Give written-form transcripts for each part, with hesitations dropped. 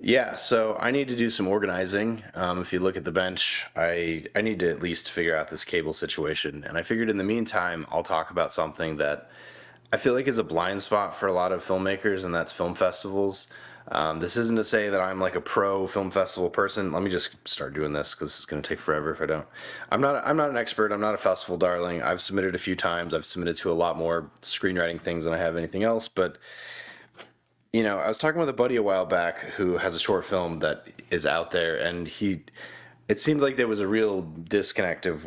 Yeah, so I need to do some organizing. If you look at the bench, I need to at least figure out this cable situation. And I figured in the meantime, I'll talk about something that I feel like is a blind spot for a lot of filmmakers, and that's film festivals. This isn't to say that I'm like a pro film festival person. Let me just start doing this because it's going to take forever if I don't. I'm not an expert. I'm not a festival darling. I've submitted a few times. I've submitted to a lot more screenwriting things than I have anything else. But I was talking with a buddy a while back who has a short film that is out there, and it seemed like there was a real disconnect of,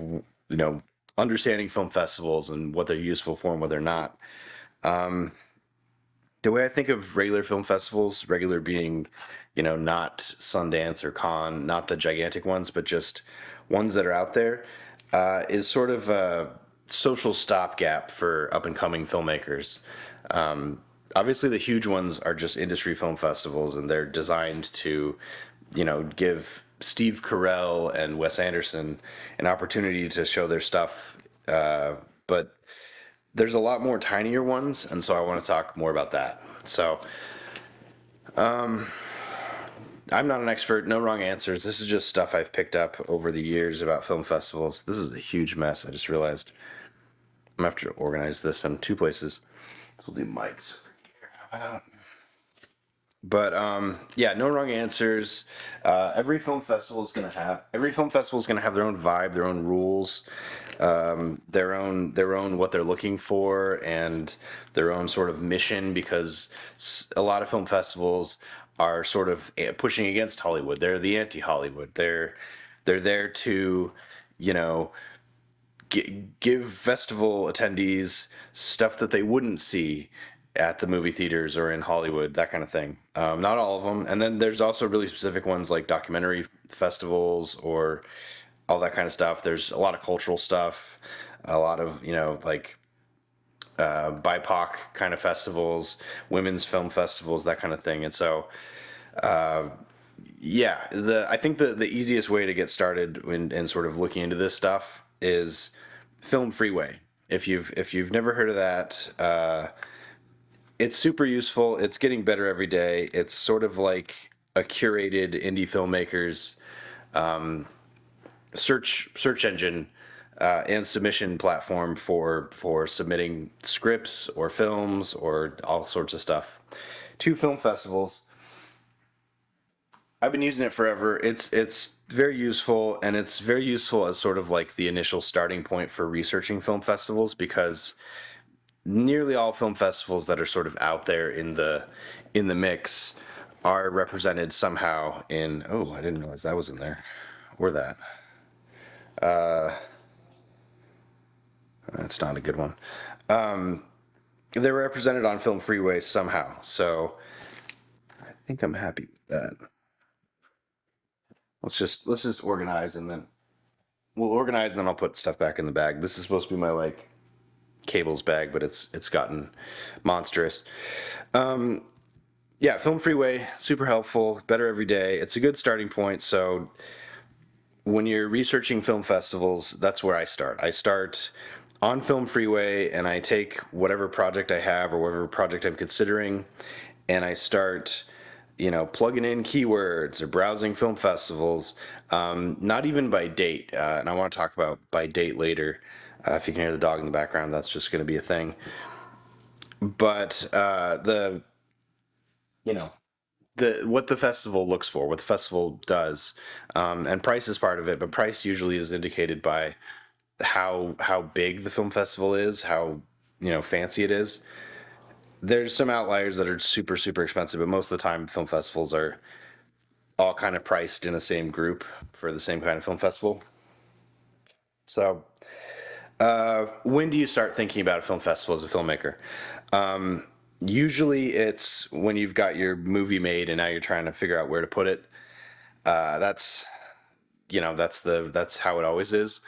understanding film festivals and what they're useful for and what they're not. The way I think of regular film festivals, regular being, not Sundance or Cannes, not the gigantic ones, but just ones that are out there, is sort of a social stopgap for up and coming filmmakers. Obviously, the huge ones are just industry film festivals, and they're designed to, give Steve Carell and Wes Anderson an opportunity to show their stuff. But there's a lot more tinier ones, and so I want to talk more about that. So I'm not an expert, no wrong answers. This is just stuff I've picked up over the years about film festivals. This is a huge mess. I just realized I'm gonna have to organize this in two places. So we'll do mics over here. How about? But yeah, no wrong answers. Every film festival is gonna have their own vibe, their own rules, their own what they're looking for, and their own sort of mission. Because a lot of film festivals are sort of pushing against Hollywood. They're the anti-Hollywood. They're there to, you know, give festival attendees stuff that they wouldn't see at the movie theaters or in Hollywood, that kind of thing. Not all of them. And then there's also really specific ones like documentary festivals or all that kind of stuff. There's a lot of cultural stuff, a lot of, like BIPOC kind of festivals, women's film festivals, that kind of thing. And so, yeah, I think the easiest way to get started in sort of looking into this stuff is Film Freeway. If you've never heard of that, it's super useful. It's getting better every day. It's sort of like a curated indie filmmakers search engine and submission platform for submitting scripts or films or all sorts of stuff to film festivals. I've been using it forever. It's very useful, and it's very useful as sort of like the initial starting point for researching film festivals, because nearly all film festivals that are sort of out there in the mix are represented somehow in. Oh, I didn't realize that was in there, or that. That's not a good one. They're represented on Film Freeway somehow, so I think I'm happy with that. Let's just organize, and then we'll organize, and then I'll put stuff back in the bag. This is supposed to be my like cables bag, but it's gotten monstrous. Yeah, Film Freeway, super helpful, better every day. It's a good starting point. So when you're researching film festivals, that's where I start. I start on Film Freeway, and I take whatever project I have or whatever project I'm considering, and I start, plugging in keywords or browsing film festivals, not even by date. And I want to talk about by date later. If you can hear the dog in the background, that's just going to be a thing. But you know, what the festival looks for, what the festival does, and price is part of it. But price usually is indicated by how big the film festival is, how fancy it is. There's some outliers that are super super expensive, but most of the time film festivals are all kind of priced in the same group for the same kind of film festival. So when do you start thinking about a film festival as a filmmaker? Usually it's when you've got your movie made and now you're trying to figure out where to put it. That's that's how it always is.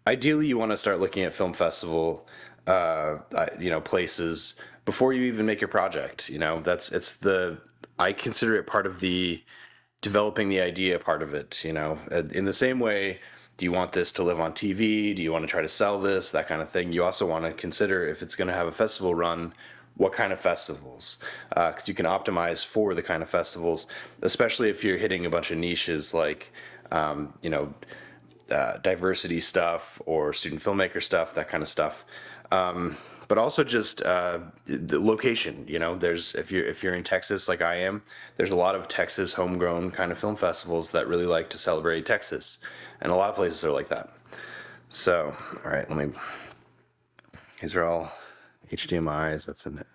Ideally, you want to start looking at film festival, places before you even make your project. I consider it part of the developing the idea part of it. In the same way, do you want this to live on TV? Do you want to try to sell this? That kind of thing. You also want to consider if it's going to have a festival run, what kind of festivals, because you can optimize for the kind of festivals, especially if you're hitting a bunch of niches like, you know, diversity stuff or student filmmaker stuff, that kind of stuff. But also just the location. You know, there's if you're in Texas like I am, there's a lot of Texas homegrown kind of film festivals that really like to celebrate Texas, and a lot of places are like that. So, all right, let me. These are all HDMI's. That's in it.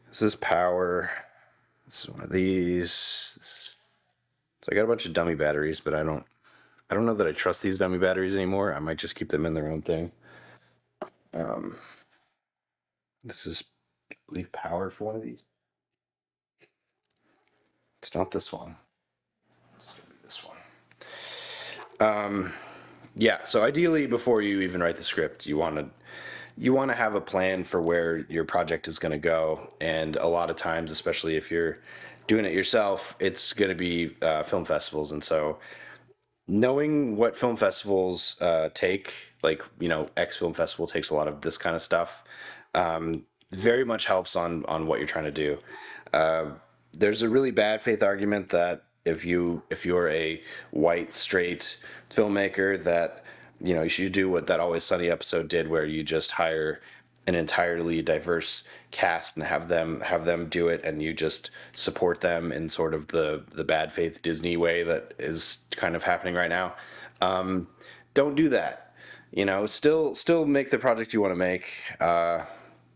This is power. This is one of these. So I got a bunch of dummy batteries, but I don't know that I trust these dummy batteries anymore. I might just keep them in their own thing. This is, I believe, power for one of these. It's not this one. It's gonna be this one. Yeah. So ideally, before you even write the script, you want to have a plan for where your project is going to go. And a lot of times, especially if you're doing it yourself, it's going to be film festivals. And so knowing what film festivals take, like, X film festival takes a lot of this kind of stuff, very much helps on what you're trying to do. There's a really bad faith argument that if you're a white straight filmmaker, that you should do what that Always Sunny episode did, where you just hire an entirely diverse cast and have them do it, and you just support them in sort of the bad faith Disney way that is kind of happening right now. Don't do that. Still make the project you want to make.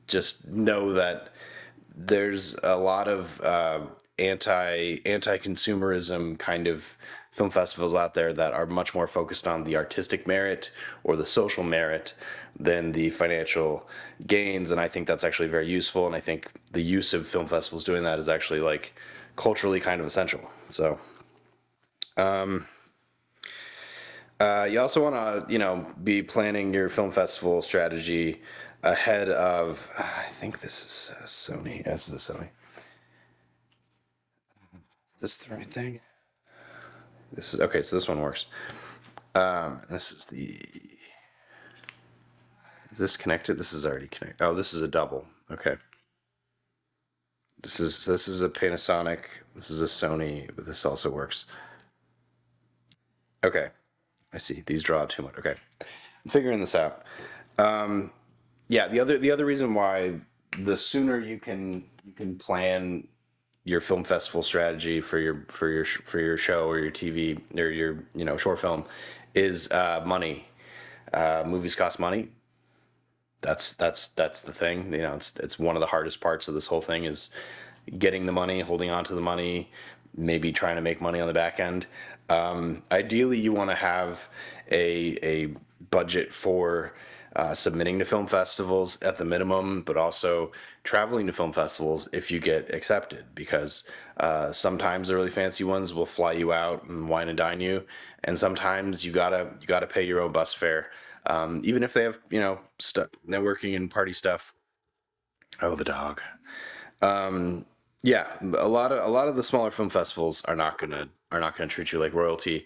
Just know that there's a lot of anti consumerism kind of film festivals out there that are much more focused on the artistic merit or the social merit than the financial gains. And I think that's actually very useful, and I think the use of film festivals doing that is actually, like, culturally kind of essential. So you also want to, be planning your film festival strategy ahead of. I think this is Sony. This is a Sony. This is the right thing. This is okay. So this one works. This is the. Is this connected? This is already connected. Oh, this is a double. Okay. This is a Panasonic. This is a Sony, but this also works. Okay. I see. These draw too much. Okay. I'm figuring this out. Yeah, the other reason why, the sooner you can plan your film festival strategy for your show or your TV or your short film, is money. Movies cost money. That's the thing. It's one of the hardest parts of this whole thing, is getting the money, holding on to the money, maybe trying to make money on the back end. Ideally, you want to have a budget for submitting to film festivals at the minimum, but also traveling to film festivals if you get accepted, because sometimes the really fancy ones will fly you out and wine and dine you, and sometimes you gotta pay your own bus fare, even if they have stuff, networking and party stuff. Oh, the dog. Yeah, a lot of the smaller film festivals are not gonna treat you like royalty.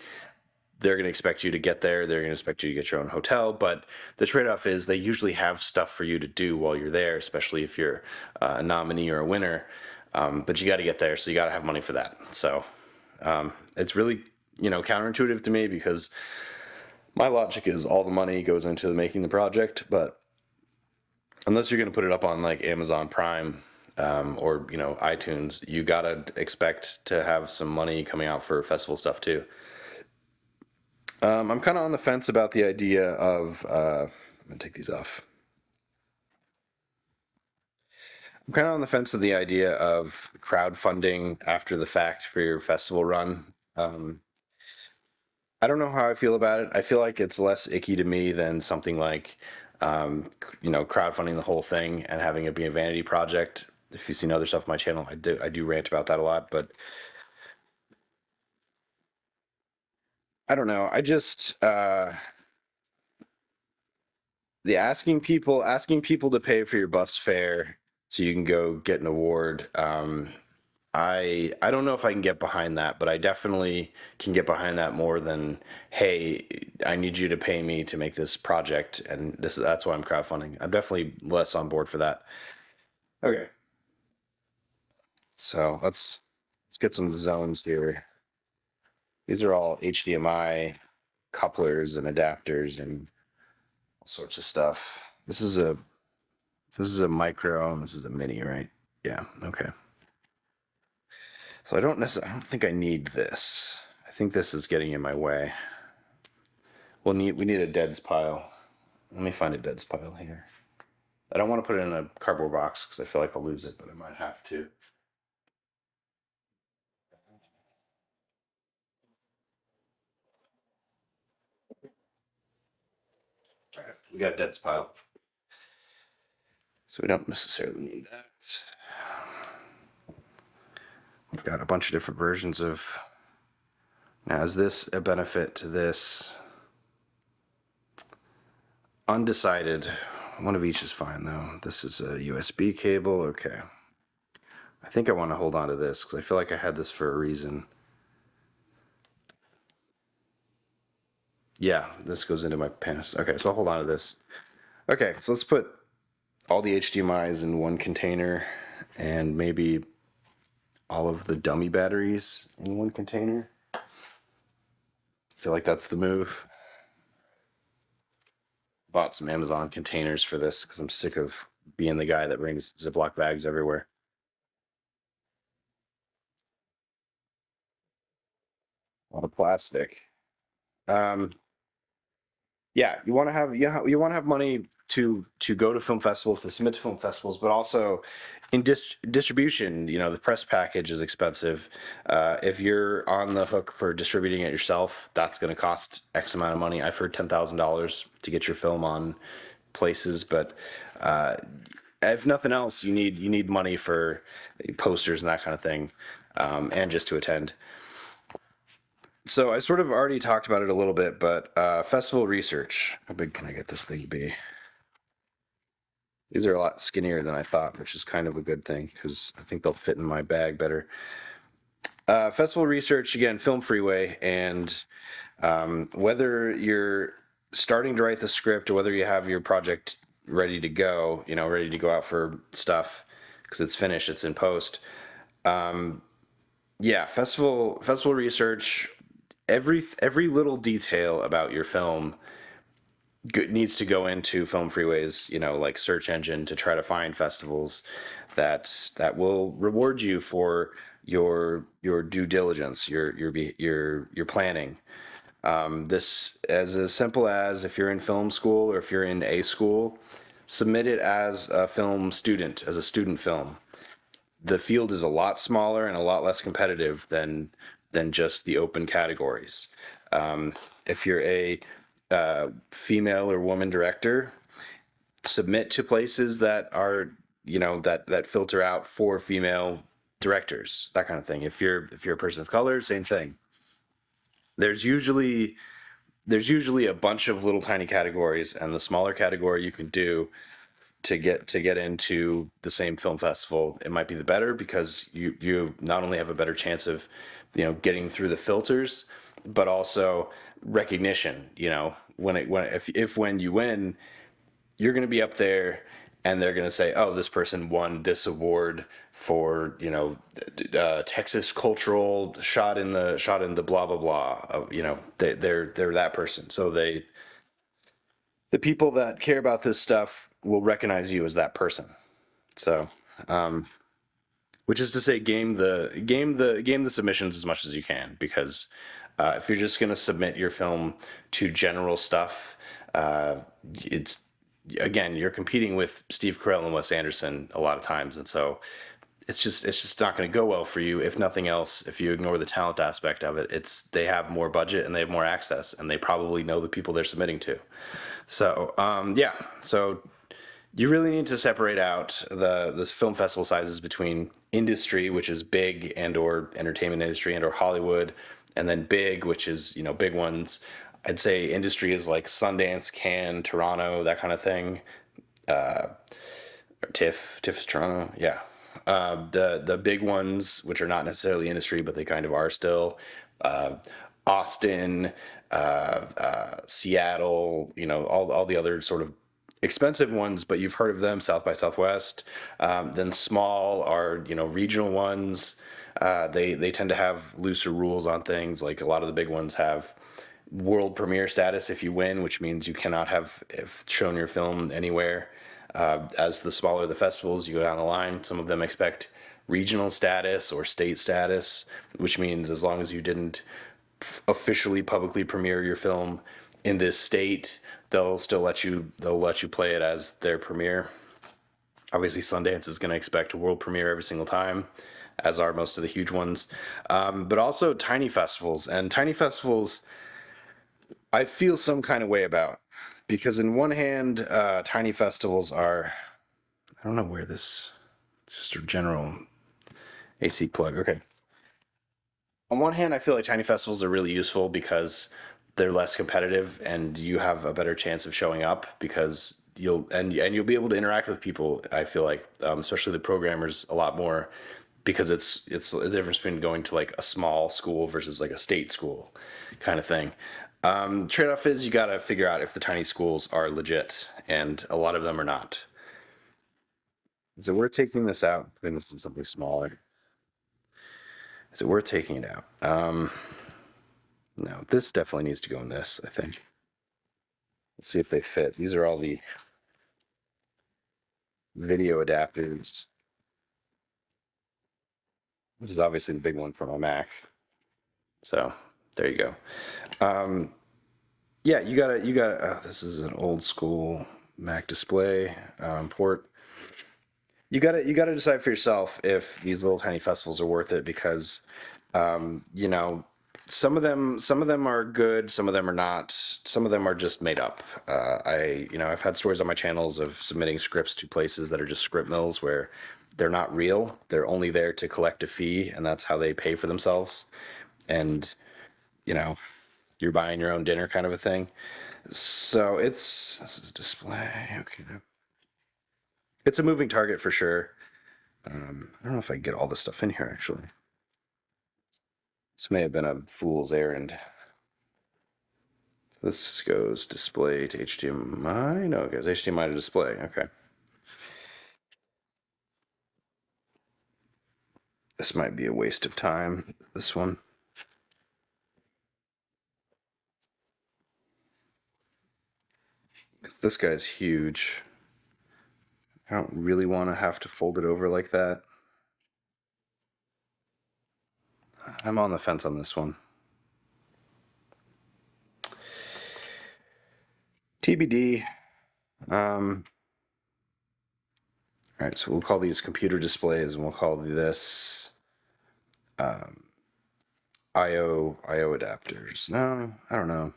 They're going to expect you to get there. They're going to expect you to get your own hotel. But the trade off is they usually have stuff for you to do while you're there, especially if you're a nominee or a winner. But you got to get there, so you got to have money for that. So it's really counterintuitive to me, because my logic is all the money goes into making the project, but unless you're going to put it up on, like, Amazon Prime, or iTunes, you gotta expect to have some money coming out for festival stuff too. I'm kind of on the fence about the idea of. I'm gonna take these off. I'm kind of on the fence of the idea of crowdfunding after the fact for your festival run. I don't know how I feel about it. I feel like it's less icky to me than something like, crowdfunding the whole thing and having it be a vanity project. If you've seen other stuff on my channel, I do rant about that a lot, but I don't know. I just the asking people to pay for your bus fare so you can go get an award. I don't know if I can get behind that, but I definitely can get behind that more than, hey, I need you to pay me to make this project, and that's why I'm crowdfunding. I'm definitely less on board for that. Okay. So let's get some zones here. These are all HDMI couplers and adapters and all sorts of stuff. This is a micro and this is a mini, right? Yeah. Okay. So I don't think I need this. I think this is getting in my way. We need a deads pile. Let me find a deads pile here. I don't want to put it in a cardboard box because I feel like I'll lose it, but I might have to. All right, we got a deads pile, so we don't necessarily need that. We've got a bunch of different versions of. Now, is this a benefit to this? Undecided. One of each is fine though. This is a USB cable. Okay. I think I want to hold on to this because I feel like I had this for a reason. Yeah, this goes into my penis. Okay, so I'll hold on to this. Okay, so let's put all the HDMIs in one container and maybe all of the dummy batteries in one container. I feel like that's the move. Bought some Amazon containers for this because I'm sick of being the guy that brings Ziploc bags everywhere. A lot of plastic. Um, yeah, you want to have money to go to film festivals, to submit to film festivals, but also in distribution. You know, the press package is expensive. If you're on the hook for distributing it yourself, that's going to cost X amount of money. I've heard $10,000 to get your film on places, but uh, if nothing else, you need money for posters and that kind of thing, and just to attend. So I sort of already talked about it a little bit, but festival research. How big can I get this thing to be? These are a lot skinnier than I thought, which is kind of a good thing because I think they'll fit in my bag better. Festival research, again, Film Freeway, and whether you're starting to write the script or whether you have your project ready to go, ready to go out for stuff because it's finished, it's in post. Yeah, festival research. Every little detail about your film needs to go into Film Freeway's, like search engine to try to find festivals that will reward you for your due diligence, your planning. This as simple as if you're in film school or if you're in a school, submit it as a film student, as a student film. The field is a lot smaller and a lot less competitive than just the open categories. If you're a female or woman director, submit to places that are that filter out for female directors, that kind of thing. If you're a person of color, same thing. There's usually there's usually a bunch of little tiny categories, and the smaller category you can do to get into the same film festival, it might be the better because you not only have a better chance of getting through the filters, but also recognition. When if when you win, you're going to be up there and they're going to say, oh, this person won this award for Texas cultural shot in the blah blah blah. They're that person, so the people that care about this stuff will recognize you as that person. So, which is to say, game the submissions as much as you can, because if you're just going to submit your film to general stuff, it's again you're competing with Steve Carell and Wes Anderson a lot of times, and so it's just not going to go well for you. If nothing else, if you ignore the talent aspect of it, it's they have more budget and they have more access, and they probably know the people they're submitting to. So yeah, so you really need to separate out the film festival sizes between industry, which is big and or entertainment industry and or Hollywood, and then big, which is big ones. I'd say industry is like Sundance, Cannes, Toronto, that kind of thing. Or TIFF is Toronto, yeah. The big ones, which are not necessarily industry, but they kind of are still. Uh, Austin, Seattle, all the other sort of expensive ones, but you've heard of them, South by Southwest. Then small are, regional ones. They tend to have looser rules on things. Like a lot of the big ones have world premiere status if you win, which means you cannot have shown your film anywhere. As the smaller the festivals you go down the line, some of them expect regional status or state status, which means as long as you didn't officially publicly premiere your film in this state, they'll let you play it as their premiere. Obviously, Sundance is going to expect a world premiere every single time, as are most of the huge ones. But also tiny festivals, and tiny festivals I feel some kind of way about, because in one hand, tiny festivals are, I don't know where this, it's just a general AC plug. Okay. On one hand, I feel like tiny festivals are really useful because they're less competitive and you have a better chance of showing up because you'll be able to interact with people. I feel like, especially the programmers, a lot more because it's the difference between going to like a small school versus like a state school kind of thing. Trade-off is you got to figure out if the tiny schools are legit, and a lot of them are not. Is it worth taking this out? Putting this in something smaller. Is it worth taking it out? No, this definitely needs to go in this, I think. Let's see if they fit. These are all the video adapters. This is obviously the big one for my Mac. So there you go. Um, yeah, you gotta. Oh, this is an old school Mac display port. You gotta decide for yourself if these little tiny festivals are worth it because you know some of them are good, some of them are not, some of them are just made up. I've had stories on my channels of submitting scripts to places that are just script mills where they're not real, they're only there to collect a fee and that's how they pay for themselves, and you know you're buying your own dinner kind of a thing. So this is display. Okay, it's a moving target for sure. I don't know if I can get all this stuff in here actually. This may have been a fool's errand. This goes display to HDMI. No, it goes HDMI to display. Okay. This might be a waste of time, this one. Because this guy's huge. I don't really want to have to fold it over like that. I'm on the fence on this one. TBD. All right, so we'll call these computer displays and we'll call this IO adapters. No, I don't know.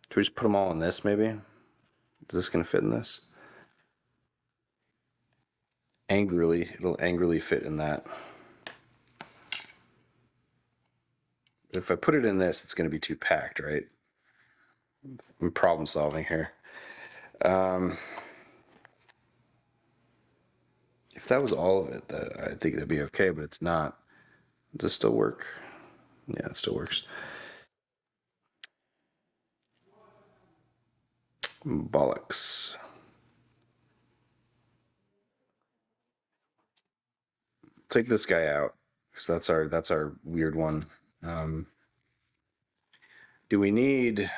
Should we just put them all in this maybe? Is this going to fit in this? It'll angrily fit in that. But if I put it in this, it's going to be too packed, right? I'm problem solving here. If that was all of it, I think that'd be okay, but it's not. Does this still work? Yeah, it still works. Bollocks. Take this guy out because that's our weird one. Um, do we need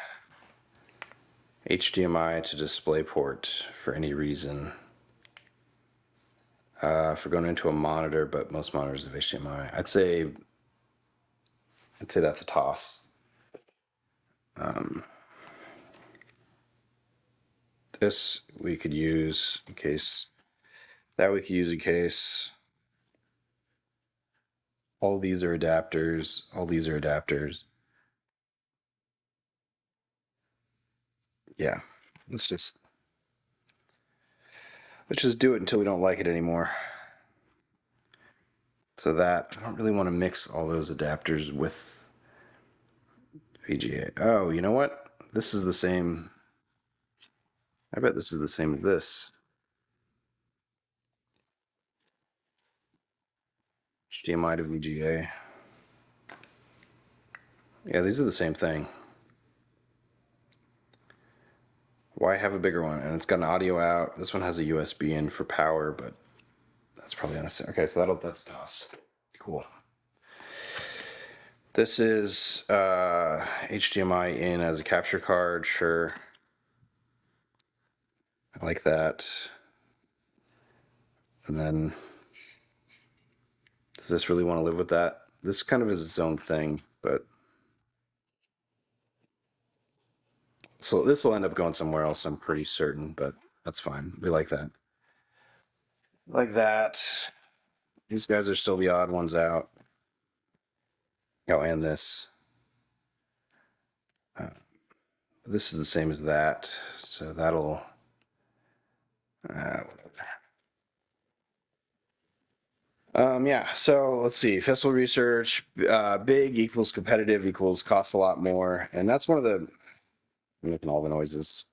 HDMI to DisplayPort for any reason? If we're going into a monitor, but most monitors have HDMI, I'd say that's a toss. This we could use in case. That we could use in case. All these are adapters. All these are adapters. Yeah, let's just let's just do it until we don't like it anymore. So that I don't really want to mix all those adapters with VGA. Oh, you know what? This is the same. I bet this is the same as this. HDMI to VGA. Yeah, these are the same thing. Why have a bigger one? And it's got an audio out. This one has a USB in for power, but that's probably unnecessary. Okay, so that's DOS. Cool. This is HDMI in as a capture card. Sure, I like that. And then, does this really want to live with that? This kind of is its own thing, but so this will end up going somewhere else, I'm pretty certain, but that's fine. We like that. Like that. These guys are still the odd ones out. Oh, and this. This is the same as that, so that'll. Whatever. Yeah, so let's see. Festival research, big equals competitive equals costs a lot more, and that's one of the. I'm making all the noises.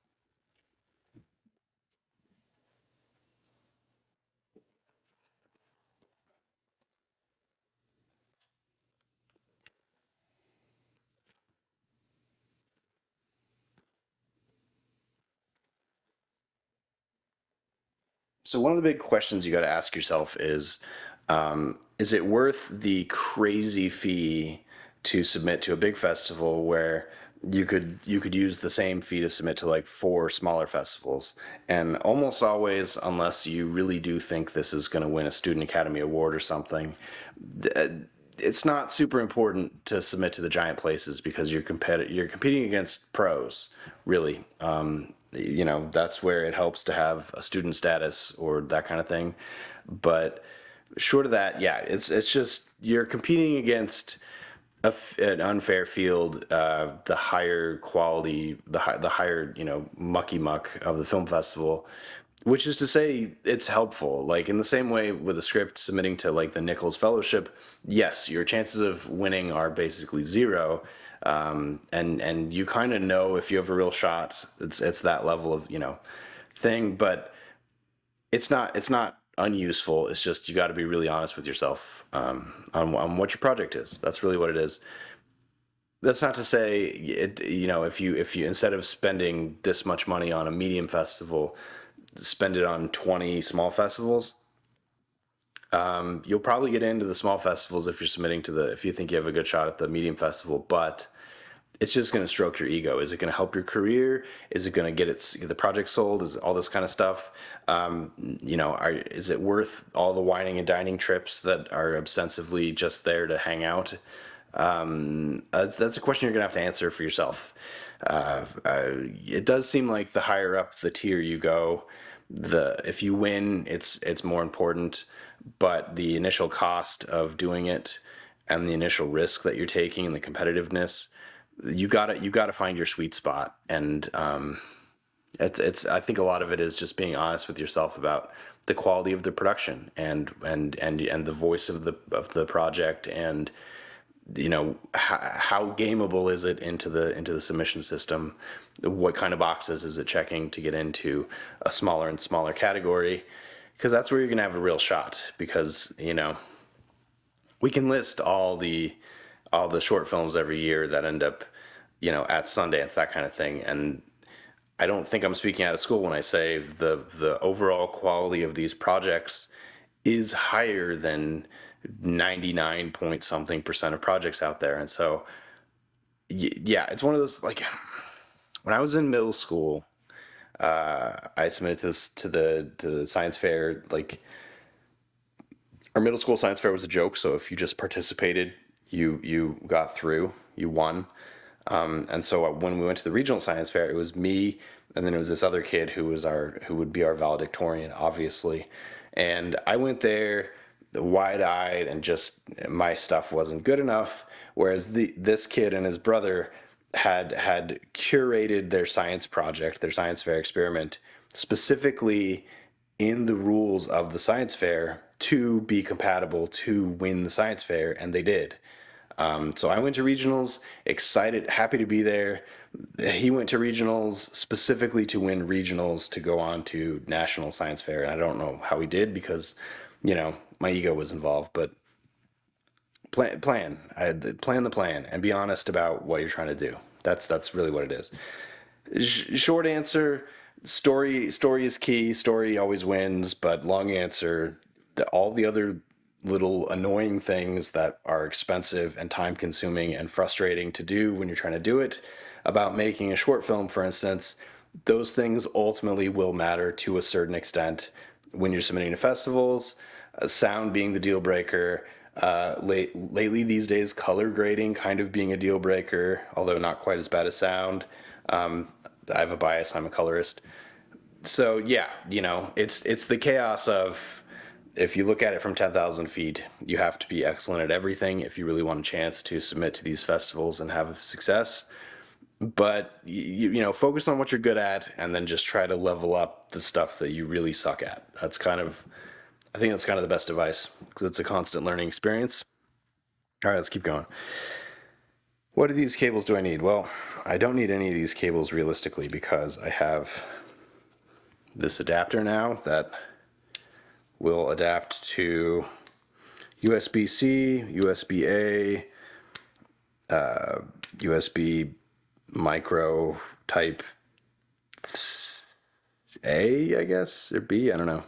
So one of the big questions you got to ask yourself is it worth the crazy fee to submit to a big festival where you could use the same fee to submit to like four smaller festivals? And almost always, unless you really do think this is going to win a Student Academy Award or something, it's not super important to submit to the giant places because you're competing against pros, really. That's where it helps to have a student status or that kind of thing. But short of that, yeah, it's just you're competing against an unfair field, the higher quality, the higher mucky muck of the film festival, which is to say it's helpful. Like in the same way with a script submitting to like the Nichols Fellowship, yes, your chances of winning are basically zero. And you kind of know if you have a real shot, it's that level of thing, but it's not unuseful. It's just you got to be really honest with yourself on what your project is. That's really what it is. That's not to say if you instead of spending this much money on a medium festival, spend it on 20 small festivals. You'll probably get into the small festivals if you're submitting to the if you think you have a good shot at the medium festival, but it's just going to stroke your ego. Is it going to help your career? Is it going to get the project sold? Is all this kind of stuff? Is it worth all the whining and dining trips that are ostensibly just there to hang out? That's a question you're going to have to answer for yourself. It does seem like the higher up the tier you go, the if you win, it's more important. But the initial cost of doing it and the initial risk that you're taking and the competitiveness, you gotta find your sweet spot. And it's I think a lot of it is just being honest with yourself about the quality of the production and the voice of the project, and how gameable is it into the submission system? What kind of boxes is it checking to get into a smaller and smaller category? Because that's where you're gonna have a real shot. Because we can list all the short films every year that end up at Sundance, that kind of thing. And I don't think I'm speaking out of school when I say the overall quality of these projects is higher than 99 point something percent of projects out there. And so yeah, it's one of those, like, when I was in middle school, I submitted to the science fair. Like, our middle school science fair was a joke, so if you just participated, you got through, you won. And so when we went to the regional science fair, it was me, and then it was this other kid who would be our valedictorian, obviously. And I went there wide-eyed, and just my stuff wasn't good enough. Whereas this kid and his brother had curated their science project, their science fair experiment, specifically in the rules of the science fair to be compatible to win the science fair, and they did. So I went to regionals, excited, happy to be there. He went to regionals specifically to win regionals to go on to national science fair, and I don't know how he did because, my ego was involved. But plan the plan, and be honest about what you're trying to do. That's really what it is. Short answer. Story is key. Story always wins, but long answer, all the other little annoying things that are expensive and time consuming and frustrating to do when you're trying to do it, about making a short film, for instance, those things ultimately will matter to a certain extent when you're submitting to festivals. Sound being the deal breaker. Lately, these days, color grading kind of being a deal breaker, although not quite as bad as sound. I have a bias. I'm a colorist. So yeah, it's the chaos of, if you look at it from 10,000 feet, you have to be excellent at everything if you really want a chance to submit to these festivals and have success. But focus on what you're good at, and then just try to level up the stuff that you really suck at. I think that's kind of the best advice, because it's a constant learning experience. All right, let's keep going. What of these cables do I need? Well, I don't need any of these cables realistically, because I have this adapter now that will adapt to USB-C, USB-A, USB micro type A, I guess, or B, I don't know.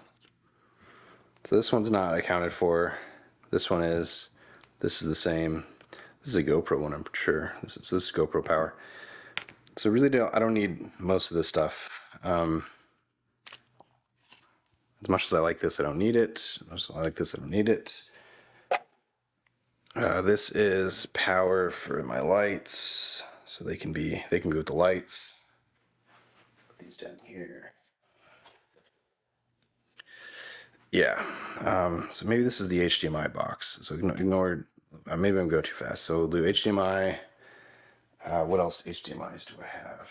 So this one's not accounted for. This one is. This is the same. This is a GoPro one, I'm sure. This is GoPro power. So really, I don't need most of this stuff. As much as I like this, I don't need it. As much as I like this, I don't need it. This is power for my lights, so they can be with the lights. Put these down here. Yeah. So maybe this is the HDMI box. So ignore. Maybe I'm going too fast. So we'll do HDMI. What else HDMIs do I have?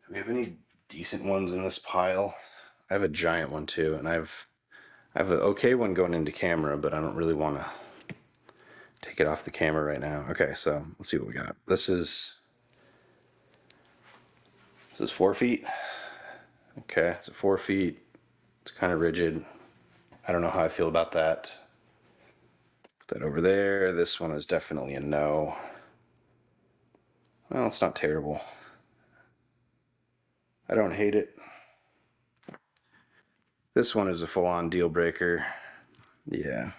Do we have any decent ones in this pile? I have a giant one too, and I have an okay one going into camera, but I don't really want to take it off the camera right now. Okay, so let's see what we got. This is 4 feet. Okay, it's 4 feet. It's kind of rigid. I don't know how I feel about that. Put that over there. This one is definitely a no. Well, it's not terrible. I don't hate it. This one is a full-on deal breaker. Yeah.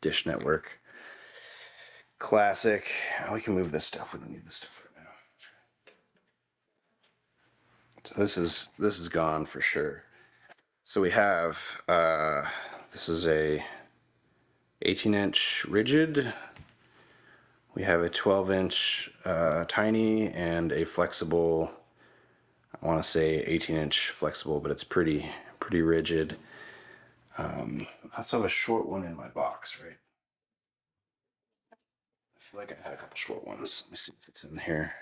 Dish Network. Classic. Oh, we can move this stuff. We don't need this stuff right now. So this is gone for sure. So we have this is a 18-inch rigid. We have a 12-inch tiny, and a flexible. I want to say 18-inch flexible, but it's pretty rigid. I also have a short one in my box, right? I feel like I had a couple short ones. Let me see if it's in here.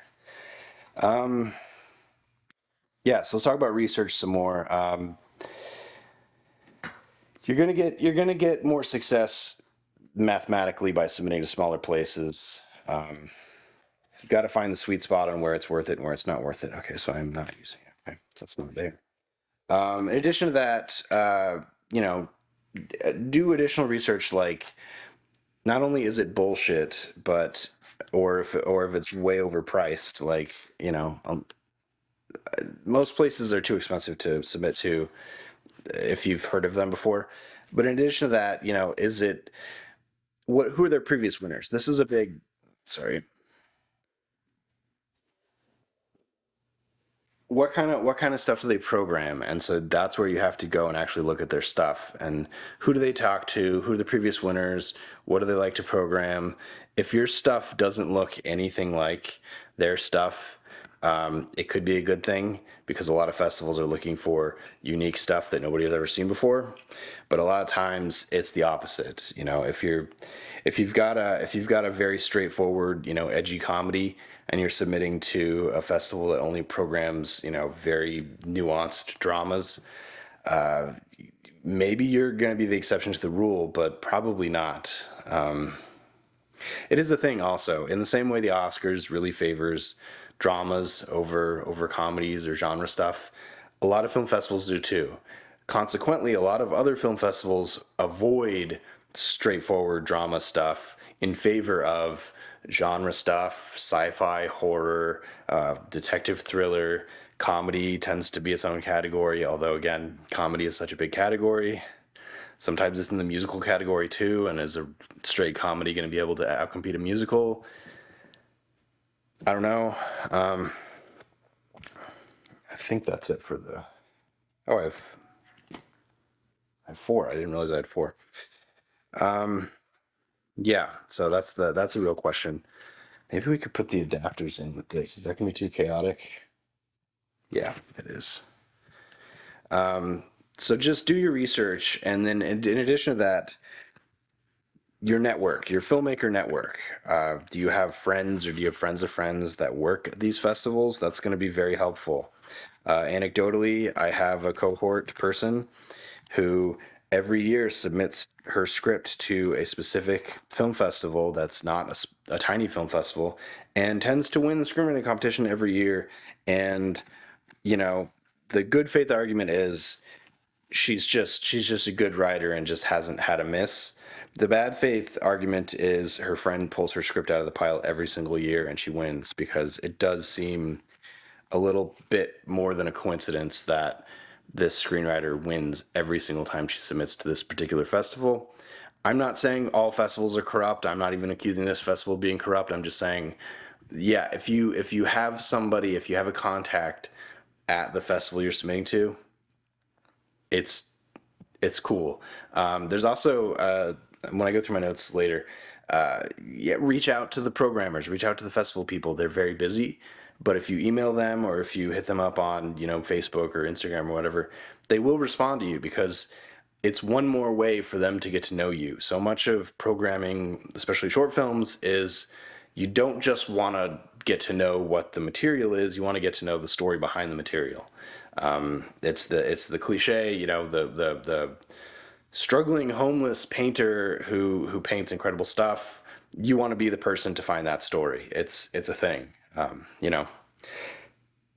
Yeah, so let's talk about research some more. You're gonna get more success mathematically by submitting to smaller places. You've got to find the sweet spot on where it's worth it and where it's not worth it. Okay, so I'm not using it. Okay, so that's not there. In addition to that, do additional research. Like, not only is it bullshit, but or if it's way overpriced. Like, most places are too expensive to submit to, if you've heard of them before. But in addition to that, is it who are their previous winners? This is a big. Sorry. What kind of stuff do they program? And so that's where you have to go and actually look at their stuff, and who do they talk to, who are the previous winners, what do they like to program. If your stuff doesn't look anything like their stuff, it could be a good thing, because a lot of festivals are looking for unique stuff that nobody has ever seen before. But a lot of times it's the opposite. If you've got a very straightforward, edgy comedy, and you're submitting to a festival that only programs, very nuanced dramas, maybe you're going to be the exception to the rule, but probably not. It is the thing also, in the same way the Oscars really favors dramas over comedies or genre stuff, a lot of film festivals do too. Consequently, a lot of other film festivals avoid straightforward drama stuff in favor of genre stuff, sci-fi, horror, detective thriller. Comedy tends to be its own category, although again, comedy is such a big category. Sometimes it's in the musical category too, and is a straight comedy going to be able to outcompete a musical? I don't know. Um, I think that's it for the. Oh, I have four. I didn't realize I had four. Um, yeah, so that's a real question. Maybe we could put the adapters in with this. Is that gonna be too chaotic? Yeah, it is. So just do your research, and then in addition to that, your network, your filmmaker network. Do you have friends, or do you have friends of friends that work at these festivals? That's going to be very helpful. Anecdotally, I have a cohort person who every year submits her script to a specific film festival that's not a tiny film festival, and tends to win the screenwriting competition every year. And you know, the good faith argument is she's just a good writer and just hasn't had a miss. The bad faith argument is her friend pulls her script out of the pile every single year and she wins, because it does seem a little bit more than a coincidence that this screenwriter wins every single time she submits to this particular festival. I'm not saying all festivals are corrupt. I'm not even accusing this festival of being corrupt. I'm just saying, yeah, if you have somebody, if you have a contact at the festival you're submitting to, it's it's cool. There's also when I go through my notes later, yeah, reach out to the programmers, reach out to the festival people. They're very busy, but if you email them or if you hit them up on Facebook or Instagram or whatever, they will respond to you, because it's one more way for them to get to know you. So much of programming, especially short films, is you don't just want to get to know what the material is, you want to get to know the story behind the material. It's the cliche, the struggling homeless painter who paints incredible stuff. You want to be the person to find that story. It's a thing.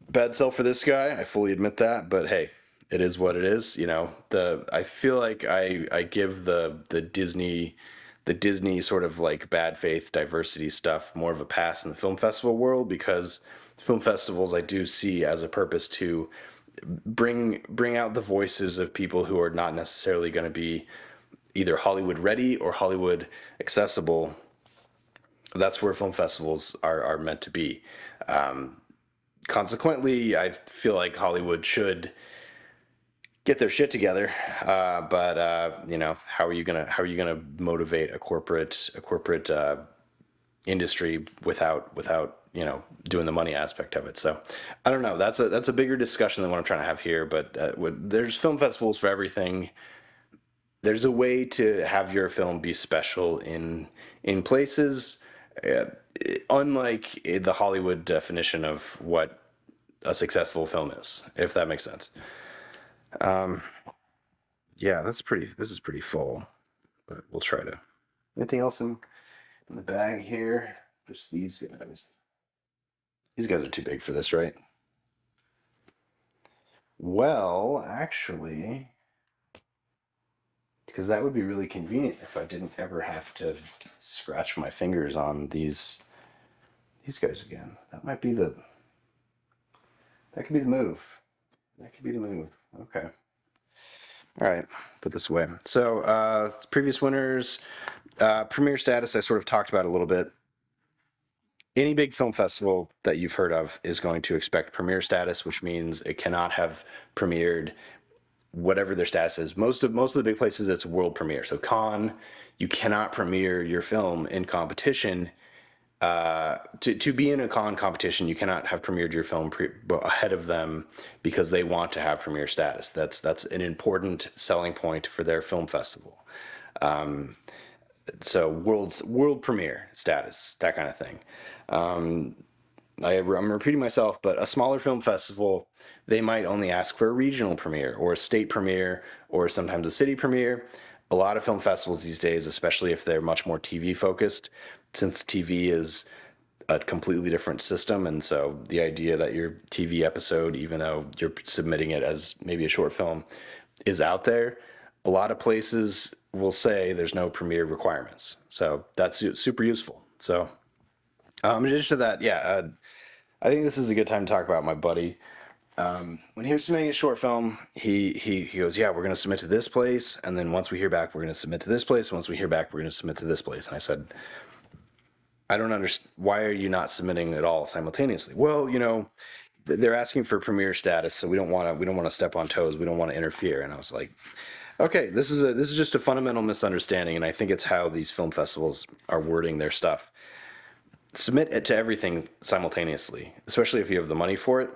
Bad sell for this guy. I fully admit that, but hey, it is what it is. The I feel like I give the Disney sort of like bad faith diversity stuff more of a pass in the film festival world, because film festivals I do see as a purpose to bring out the voices of people who are not necessarily going to be either Hollywood ready or Hollywood accessible. That's where film festivals are meant to be. Consequently, I feel like Hollywood should get their shit together. But how are you gonna motivate a corporate industry without doing the money aspect of it? So I don't know. That's a bigger discussion than what I'm trying to have here. But there's film festivals for everything. There's a way to have your film be special in places, uh, unlike the Hollywood definition of what a successful film is, if that makes sense. Yeah, this is pretty full, but we'll try to. Anything else in the bag here? Just these guys. These guys are too big for this, right? Well, actually, because that would be really convenient if I didn't ever have to scratch my fingers on these guys again. That could be the move. That could be the move. Okay. All right. Put this away. So, previous winners, premiere status. I sort of talked about a little bit. Any big film festival that you've heard of is going to expect premiere status, which means it cannot have premiered whatever their status is. Most of the big places, it's world premiere. So Cannes, you cannot premiere your film in competition. To be in a Cannes competition, you cannot have premiered your film ahead of them, because they want to have premiere status. That's an important selling point for their film festival. So world premiere status, that kind of thing. I'm repeating myself, but a smaller film festival, they might only ask for a regional premiere or a state premiere or sometimes a city premiere. A lot of film festivals these days, especially if they're much more TV focused, since TV is a completely different system, and so the idea that your TV episode, even though you're submitting it as maybe a short film, is out there. A lot of places will say there's no premiere requirements. So that's super useful. So in addition to that, yeah, I think this is a good time to talk about my buddy. When he was submitting a short film, he goes, yeah, we're going to submit to this place, and then once we hear back, we're going to submit to this place. Once we hear back, we're going to submit to this place. And I said, I don't understand. Why are you not submitting it all simultaneously? Well, they're asking for premiere status, so we don't want to step on toes. We don't want to interfere. And I was like, okay, this is just a fundamental misunderstanding, and I think it's how these film festivals are wording their stuff. Submit it to everything simultaneously, especially if you have the money for it.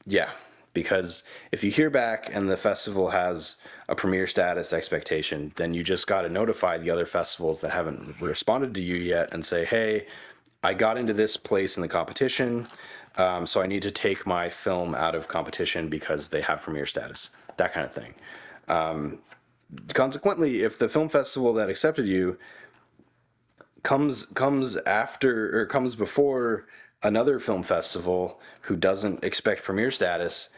Yeah, because if you hear back and the festival has a premiere status expectation, then you just got to notify the other festivals that haven't responded to you yet and say, hey, I got into this place in the competition, so I need to take my film out of competition because they have premiere status, that kind of thing. Consequently, if the film festival that accepted you comes after or comes before another film festival who doesn't expect premiere status,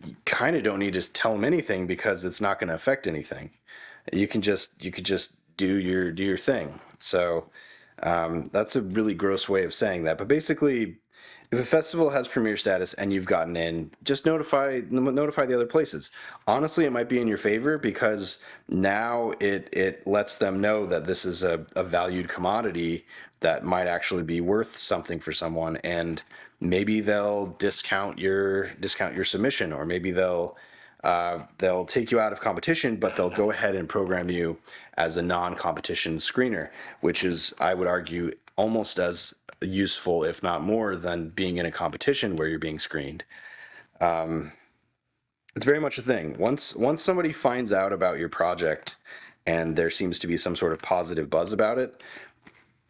you kind of don't need to tell them anything because it's not going to affect anything. You could just do your thing. So that's a really gross way of saying that. But basically, if a festival has premiere status and you've gotten in, just notify the other places. Honestly, it might be in your favor because now it lets them know that this is a valued commodity that might actually be worth something for someone, and maybe they'll discount your submission, or maybe they'll take you out of competition, but they'll go ahead and program you as a non-competition screener, which is, I would argue, almost as useful, if not more, than being in a competition where you're being screened. It's very much a thing. Once somebody finds out about your project and there seems to be some sort of positive buzz about it,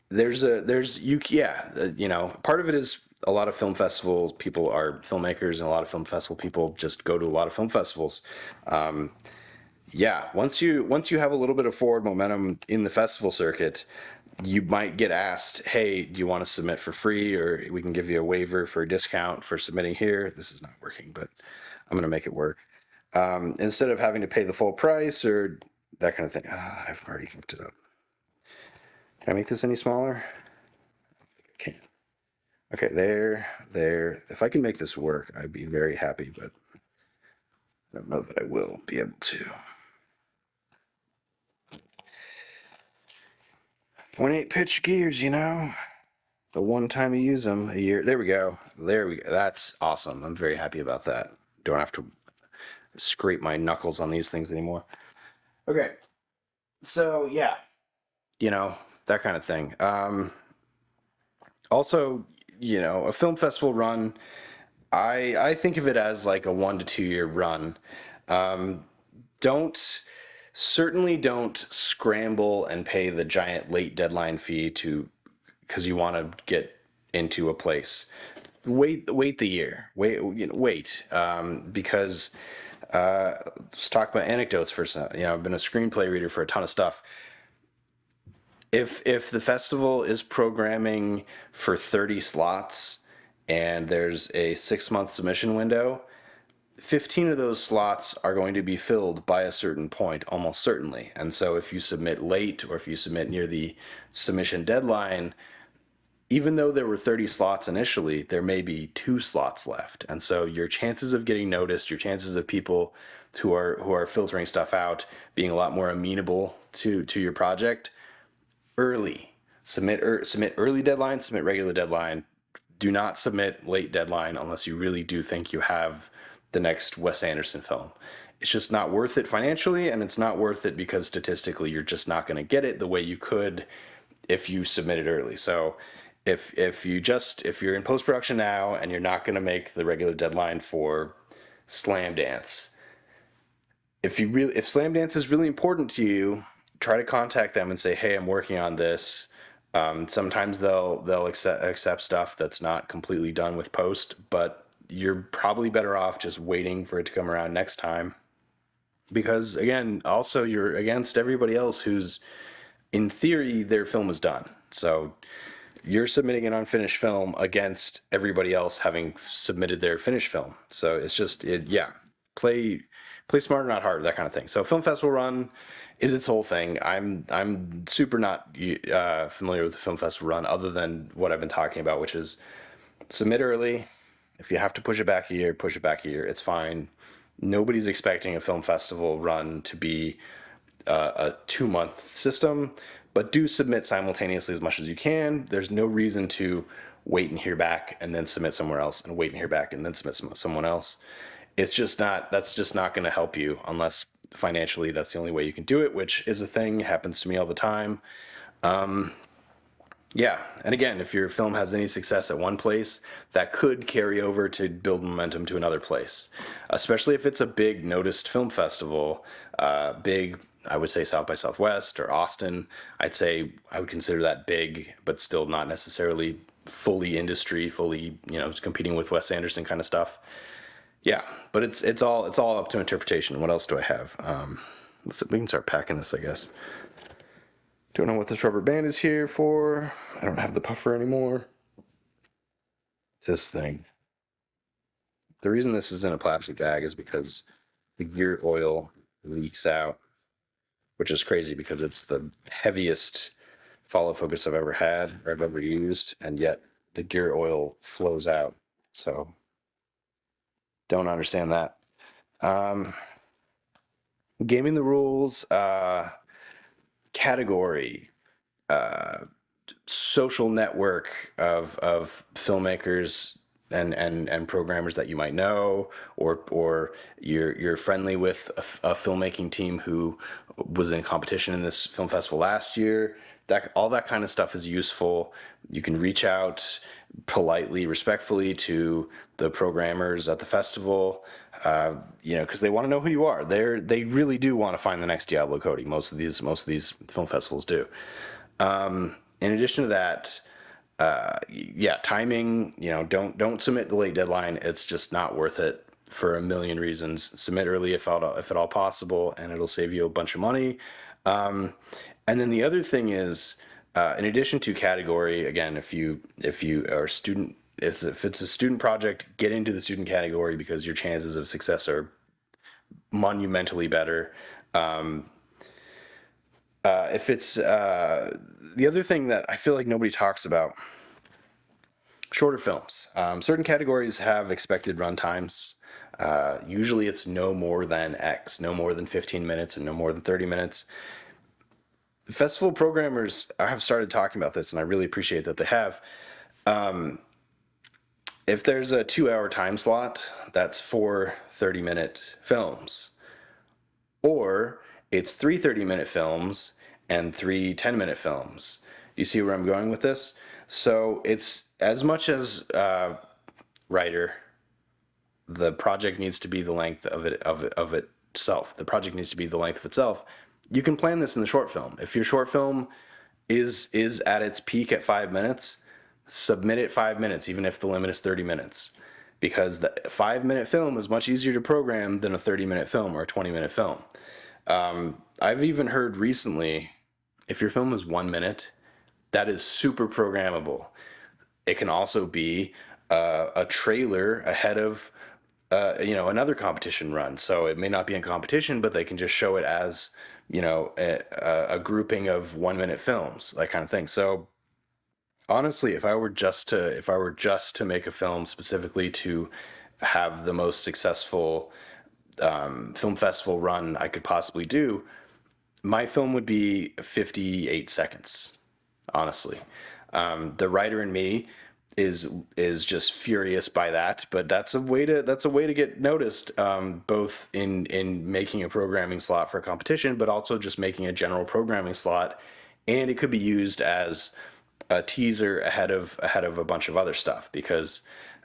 there's you yeah, part of it is a lot of film festival people are filmmakers, and a lot of film festival people just go to a lot of film festivals. Yeah, once you have a little bit of forward momentum in the festival circuit, you might get asked, hey, do you want to submit for free, or we can give you a waiver for a discount for submitting here. This is not working, but I'm going to make it work. Instead of having to pay the full price or that kind of thing. I've already fucked it up. Can I make this any smaller? I can't. Okay, there. If I can make this work, I'd be very happy, but I don't know that I will be able to. 0.8 pitch gears, the one time you use them a year. There we go. There we go. That's awesome. I'm very happy about that. Don't have to scrape my knuckles on these things anymore. Okay. So, yeah, you know, that kind of thing. Also, a film festival run, I think of it as like a 1 to 2 year run. Don't Certainly don't scramble and pay the giant late deadline fee to because you want to get into a place. Wait the year. Wait. Because let's talk about anecdotes for a second. I've been a screenplay reader for a ton of stuff. If the festival is programming for 30 slots and there's a 6 month submission window, 15 of those slots are going to be filled by a certain point, almost certainly. And so if you submit late or if you submit near the submission deadline, even though there were 30 slots initially, there may be 2 slots left. And so your chances of getting noticed, your chances of people who are filtering stuff out being a lot more amenable to your project early. Submit early deadline, submit regular deadline. Do not submit late deadline unless you really do think you have the next Wes Anderson film. It's just not worth it financially, and it's not worth it because statistically you're just not going to get it the way you could if you submit it early. So if you're in post production now and you're not going to make the regular deadline for Slam Dance, if Slam Dance is really important to you, try to contact them and say, hey, I'm working on this. Sometimes they'll accept stuff that's not completely done with post, but you're probably better off just waiting for it to come around next time, because again, also you're against everybody else who's, in theory, their film is done. So you're submitting an unfinished film against everybody else having submitted their finished film. So it's just yeah, play play smarter, not harder, that kind of thing. So film festival run is its whole thing. I'm super not familiar with the film festival run other than what I've been talking about, which is submit early. If you have to push it back a year, push it back a year. It's fine. Nobody's expecting a film festival run to be a 2 month system, but do submit simultaneously as much as you can. There's no reason to wait and hear back and then submit somewhere else and wait and hear back and then submit someone else. It's just not, that's just not going to help you unless financially that's the only way you can do it, which is a thing, happens to me all the time. Yeah, and again, if your film has any success at one place, that could carry over to build momentum to another place, especially if it's a big noticed film festival, big. I would say South by Southwest or Austin. I'd say I would consider that big, but still not necessarily fully industry, fully competing with Wes Anderson kind of stuff. Yeah, but it's all up to interpretation. What else do I have? We can start packing this, I guess. Don't know what this rubber band is here for. I don't have the puffer anymore. This thing. The reason this is in a plastic bag is because the gear oil leaks out, which is crazy because it's the heaviest follow focus I've ever had or I've ever used, and yet the gear oil flows out. So don't understand that. Um, Gaming the rules, category, social network of filmmakers and programmers that you might know, or you're friendly with a filmmaking team who was in competition in this film festival last year. That all that kind of stuff is useful. You can reach out politely, respectfully to the programmers at the festival, because they want to know who you are. They really do want to find the next Diablo Cody. Most of these film festivals do. In addition to that, yeah, timing. Don't submit the late deadline. It's just not worth it for a million reasons. Submit early if at all possible, and it'll save you a bunch of money. And then the other thing is, in addition to category, again, if you are a student, if it's a student project, get into the student category because your chances of success are monumentally better. If it's The other thing that I feel like nobody talks about, shorter films. Certain categories have expected run times. Usually it's no more than X, no more than 15 minutes and no more than 30 minutes. Festival programmers have started talking about this, and I really appreciate that they have. If there's a 2 hour time slot, that's four 30-minute films. Or it's three 30-minute films and three 10-minute films. Do you see where I'm going with this? So it's as much as writer, the project needs to be the length of itself. The project needs to be the length of itself. You can plan this in the short film. If your short film is at its peak at 5 minutes, submit it 5 minutes, even if the limit is 30 minutes. Because the 5 minute film is much easier to program than a 30-minute film or a 20-minute film. I've even heard recently, if your film is 1 minute, that is super programmable. It can also be a trailer ahead of another competition run. So it may not be in competition, but they can just show it as a grouping of 1 minute films, that kind of thing. So honestly, if I were just to make a film specifically to have the most successful film festival run I could possibly do, my film would be 58 seconds. Honestly, the writer in me is just furious by that, but that's a way to get noticed, both in making a programming slot for a competition, but also just making a general programming slot, and it could be used as a teaser ahead of a bunch of other stuff. Because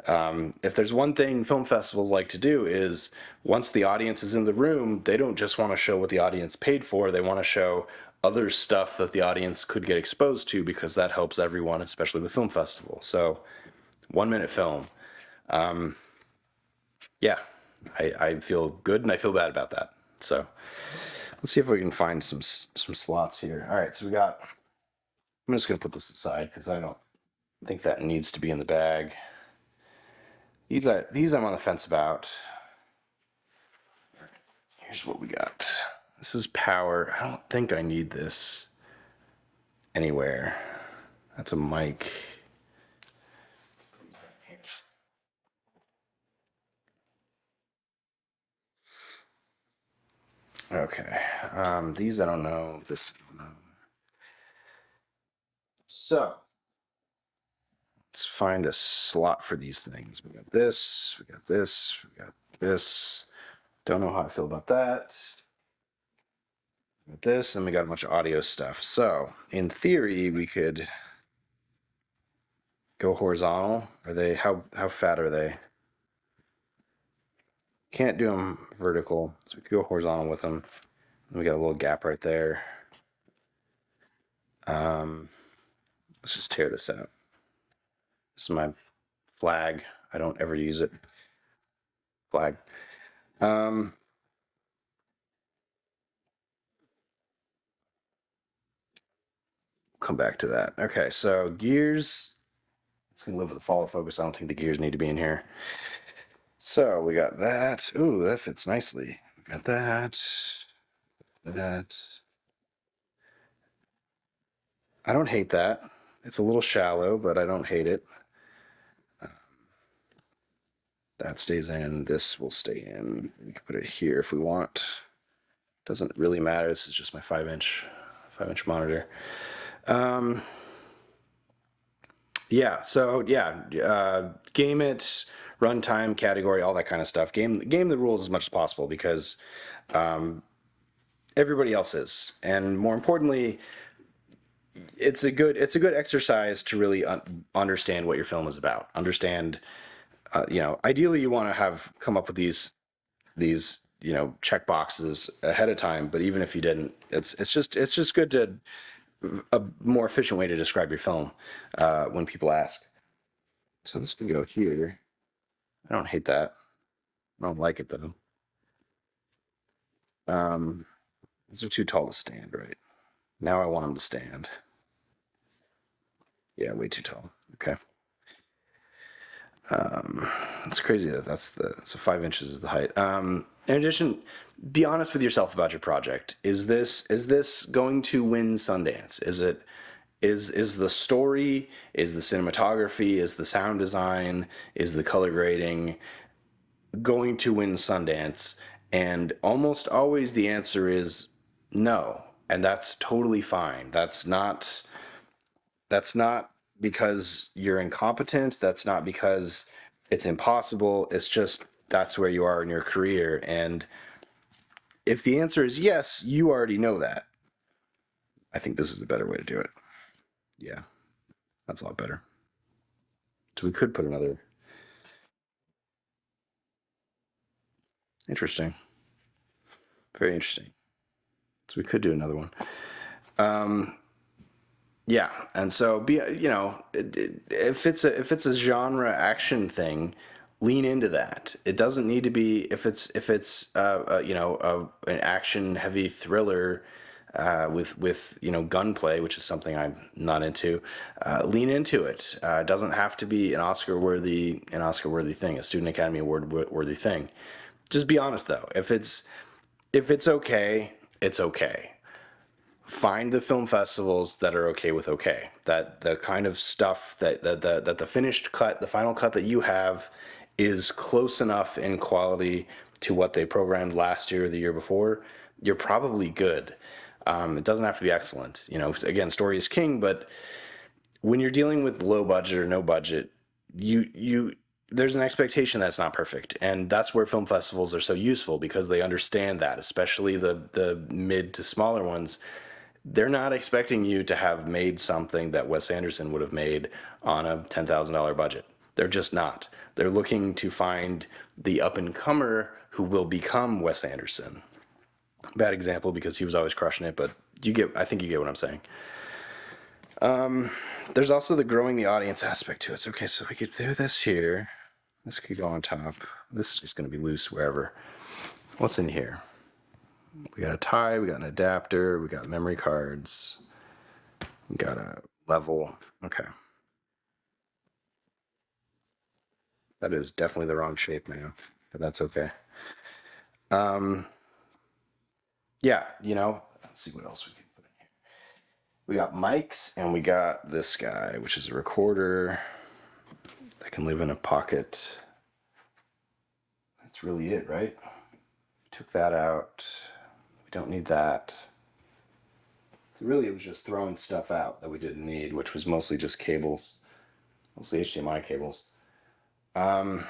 if there's one thing film festivals like to do is, once the audience is in the room, they don't just want to show what the audience paid for. They want to show other stuff that the audience could get exposed to, because that helps everyone, especially the film festival. So 1 minute film. Yeah, I feel good and I feel bad about that. So let's see if we can find some slots here. All right, so I'm just gonna put this aside because I don't think that needs to be in the bag. These I'm on the fence about. Here's what we got. This is power. I don't think I need this anywhere. That's a mic. Okay. These I don't know. This I don't know. So let's find a slot for these things. We got this. We got this. We got this. Don't know how I feel about that. We got this, and we got a bunch of audio stuff. So in theory, we could go horizontal. Are they how fat are they? Can't do them vertical, so we could go horizontal with them. And we got a little gap right there. Um, let's just tear this out. This is my flag. I don't ever use it. Flag. Um, come back to that. Okay, so gears. It's gonna live with the follow focus. I don't think the gears need to be in here. So we got that. Ooh, that fits nicely. We got that. That. I don't hate that. It's a little shallow, but I don't hate it. That stays in. This will stay in. We can put it here if we want. Doesn't really matter. This is just my 5-inch monitor. Yeah. So yeah, game it, runtime, category, all that kind of stuff. Game the rules as much as possible because everybody else is, and more importantly, it's a good exercise to really understand what your film is about. Understand, ideally you want to have come up with these check boxes ahead of time. But even if you didn't, it's just good to a more efficient way to describe your film when people ask. So this can go here. I don't hate that. I don't like it though. Um, these are too tall to stand, right? Now I want them to stand. Yeah, way too tall. Okay. It's crazy that so 5 inches is the height. In addition, be honest with yourself about your project. Is this going to win Sundance? Is the story, is the cinematography, is the sound design, is the color grading going to win Sundance? And almost always the answer is no, and that's totally fine. That's not because you're incompetent. That's not because it's impossible. It's just that's where you are in your career. And if the answer is yes, you already know that. I think this is a better way to do it. Yeah, that's a lot better. So we could put another. Interesting. Very interesting. So we could do another one. Yeah, and so if it's a genre action thing, lean into that. It doesn't need to be if it's an action heavy thriller with gunplay, which is something I'm not into. Lean into it. It doesn't have to be an Oscar worthy thing, a Student Academy Award worthy thing. Just be honest though. If it's okay, it's okay. Find the film festivals that are okay with okay. That the kind of stuff that the finished cut, the final cut that you have, is close enough in quality to what they programmed last year or the year before. You're probably good. It doesn't have to be excellent. Again, story is king, but when you're dealing with low budget or no budget, you there's an expectation that's not perfect, and that's where film festivals are so useful because they understand that, especially the mid to smaller ones. They're not expecting you to have made something that Wes Anderson would have made on a $10,000 budget. They're just not. They're looking to find the up and comer who will become Wes Anderson. Bad example because he was always crushing it, but I think you get what I'm saying. There's also the growing the audience aspect to it. So, okay, so we could do this here. This could go on top. This is just going to be loose wherever. What's in here? We got a tie, we got an adapter, we got memory cards, we got a level. Okay. That is definitely the wrong shape now, but that's okay. Yeah, let's see what else we can put in here. We got mics and we got this guy, which is a recorder that can live in a pocket. That's really it, right? Took that out. We don't need that. So really, it was just throwing stuff out that we didn't need, which was mostly just cables, mostly HDMI cables. Um,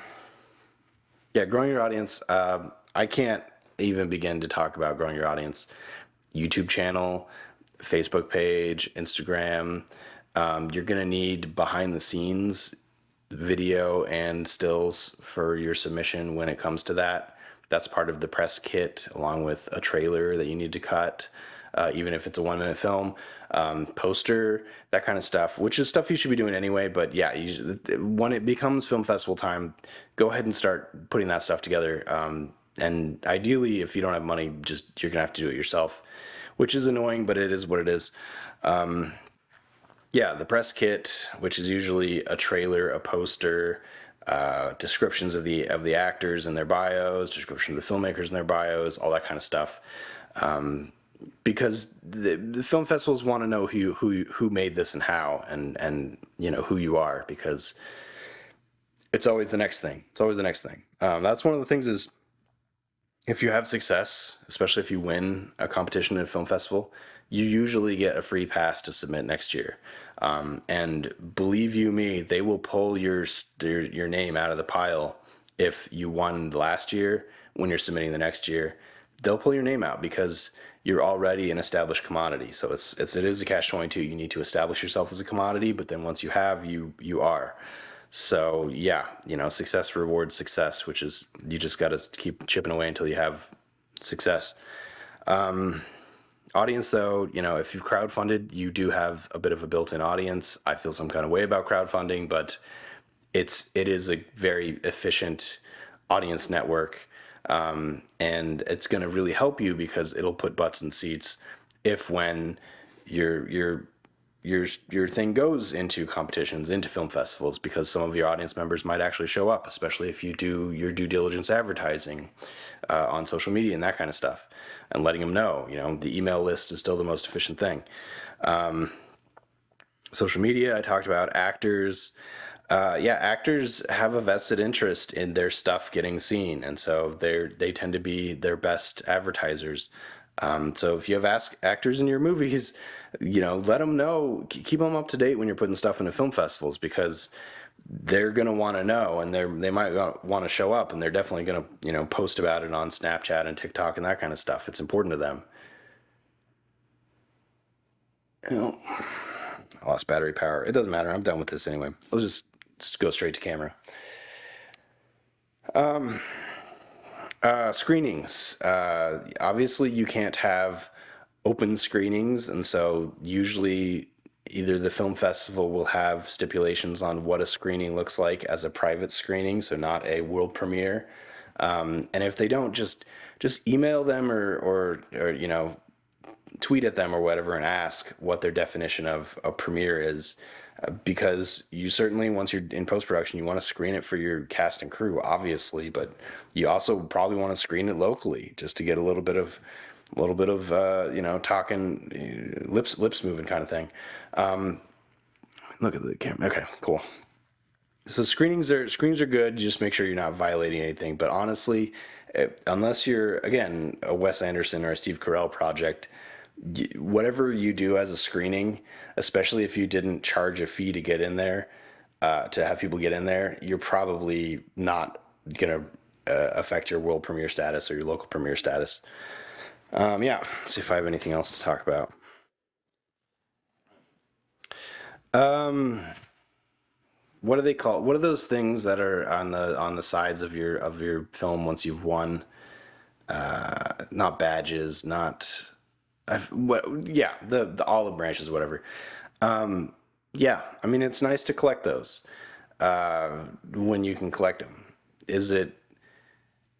yeah, growing your audience. I can't even begin to talk about growing your audience. YouTube channel, Facebook page, Instagram. You're gonna need behind the scenes video and stills for your submission when it comes to that. That's part of the press kit, along with a trailer that you need to cut, even if it's a 1 minute film, poster, that kind of stuff, which is stuff you should be doing anyway. But yeah, when it becomes film festival time, go ahead and start putting that stuff together. And ideally, if you don't have money, just you're gonna have to do it yourself, which is annoying, but it is what it is. Yeah, the press kit, which is usually a trailer, a poster, descriptions of the actors and their bios, description of the filmmakers and their bios, all that kind of stuff. Because the film festivals want to know who made this and how, and who you are, because it's always the next thing. It's always the next thing. That's one of the things is, if you have success, especially if you win a competition at a film festival, you usually get a free pass to submit next year. And believe you me, they will pull your name out of the pile if you won last year. When you're submitting the next year, they'll pull your name out because you're already an established commodity. So it is a catch-22. You need to establish yourself as a commodity, but then once you have, you are. So yeah, success rewards success, which is you just got to keep chipping away until you have success. Audience, though, if you've crowdfunded, you do have a bit of a built-in audience. I feel some kind of way about crowdfunding, but it is a very efficient audience network, and it's going to really help you because it'll put butts in seats if when your your thing goes into competitions, into film festivals, because some of your audience members might actually show up, especially if you do your due diligence advertising on social media and that kind of stuff, and letting them know. The email list is still the most efficient thing. Social media, I talked about. Actors. Yeah, actors have a vested interest in their stuff getting seen, and so they tend to be their best advertisers. So if you have actors in your movies, let them know, keep them up to date when you're putting stuff into film festivals, because they're gonna want to know, and they might want to show up, and they're definitely gonna post about it on Snapchat and TikTok and that kind of stuff. It's important to them. Oh, I lost battery power. It doesn't matter. I'm done with this anyway. Let's just go straight to camera. Screenings. Obviously, you can't have open screenings, and so usually either the film festival will have stipulations on what a screening looks like as a private screening, so not a world premiere. And if they don't, just email them or tweet at them or whatever and ask what their definition of a premiere is. Because you certainly, once you're in post production, you want to screen it for your cast and crew, obviously, but you also probably want to screen it locally just to get a little bit of talking, lips moving kind of thing. Look at the camera. Okay, cool. So screenings are good. You just make sure you're not violating anything. But honestly, unless you're, again, a Wes Anderson or a Steve Carell project, whatever you do as a screening, especially if you didn't charge a fee to get in there, to have people get in there, you're probably not gonna affect your world premiere status or your local premiere status. Yeah, let's see if I have anything else to talk about. Um, what do they call? What are those things that are on the sides of your film once you've won? Not badges, not what? Yeah, the olive branches, whatever. Yeah, I mean it's nice to collect those when you can collect them. Is it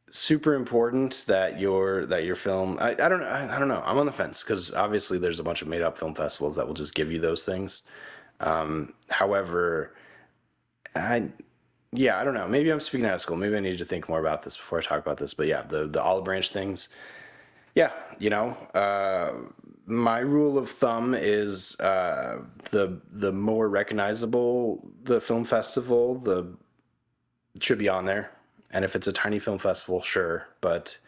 super important that your film? I don't know. I don't know. I'm on the fence because obviously there's a bunch of made up film festivals that will just give you those things. However, I yeah, I don't know. Maybe I'm speaking out of school. Maybe I need to think more about this before I talk about this. But yeah, the olive branch things. Yeah, you know, my rule of thumb is the more recognizable the film festival, the it should be on there. And if it's a tiny film festival, sure, but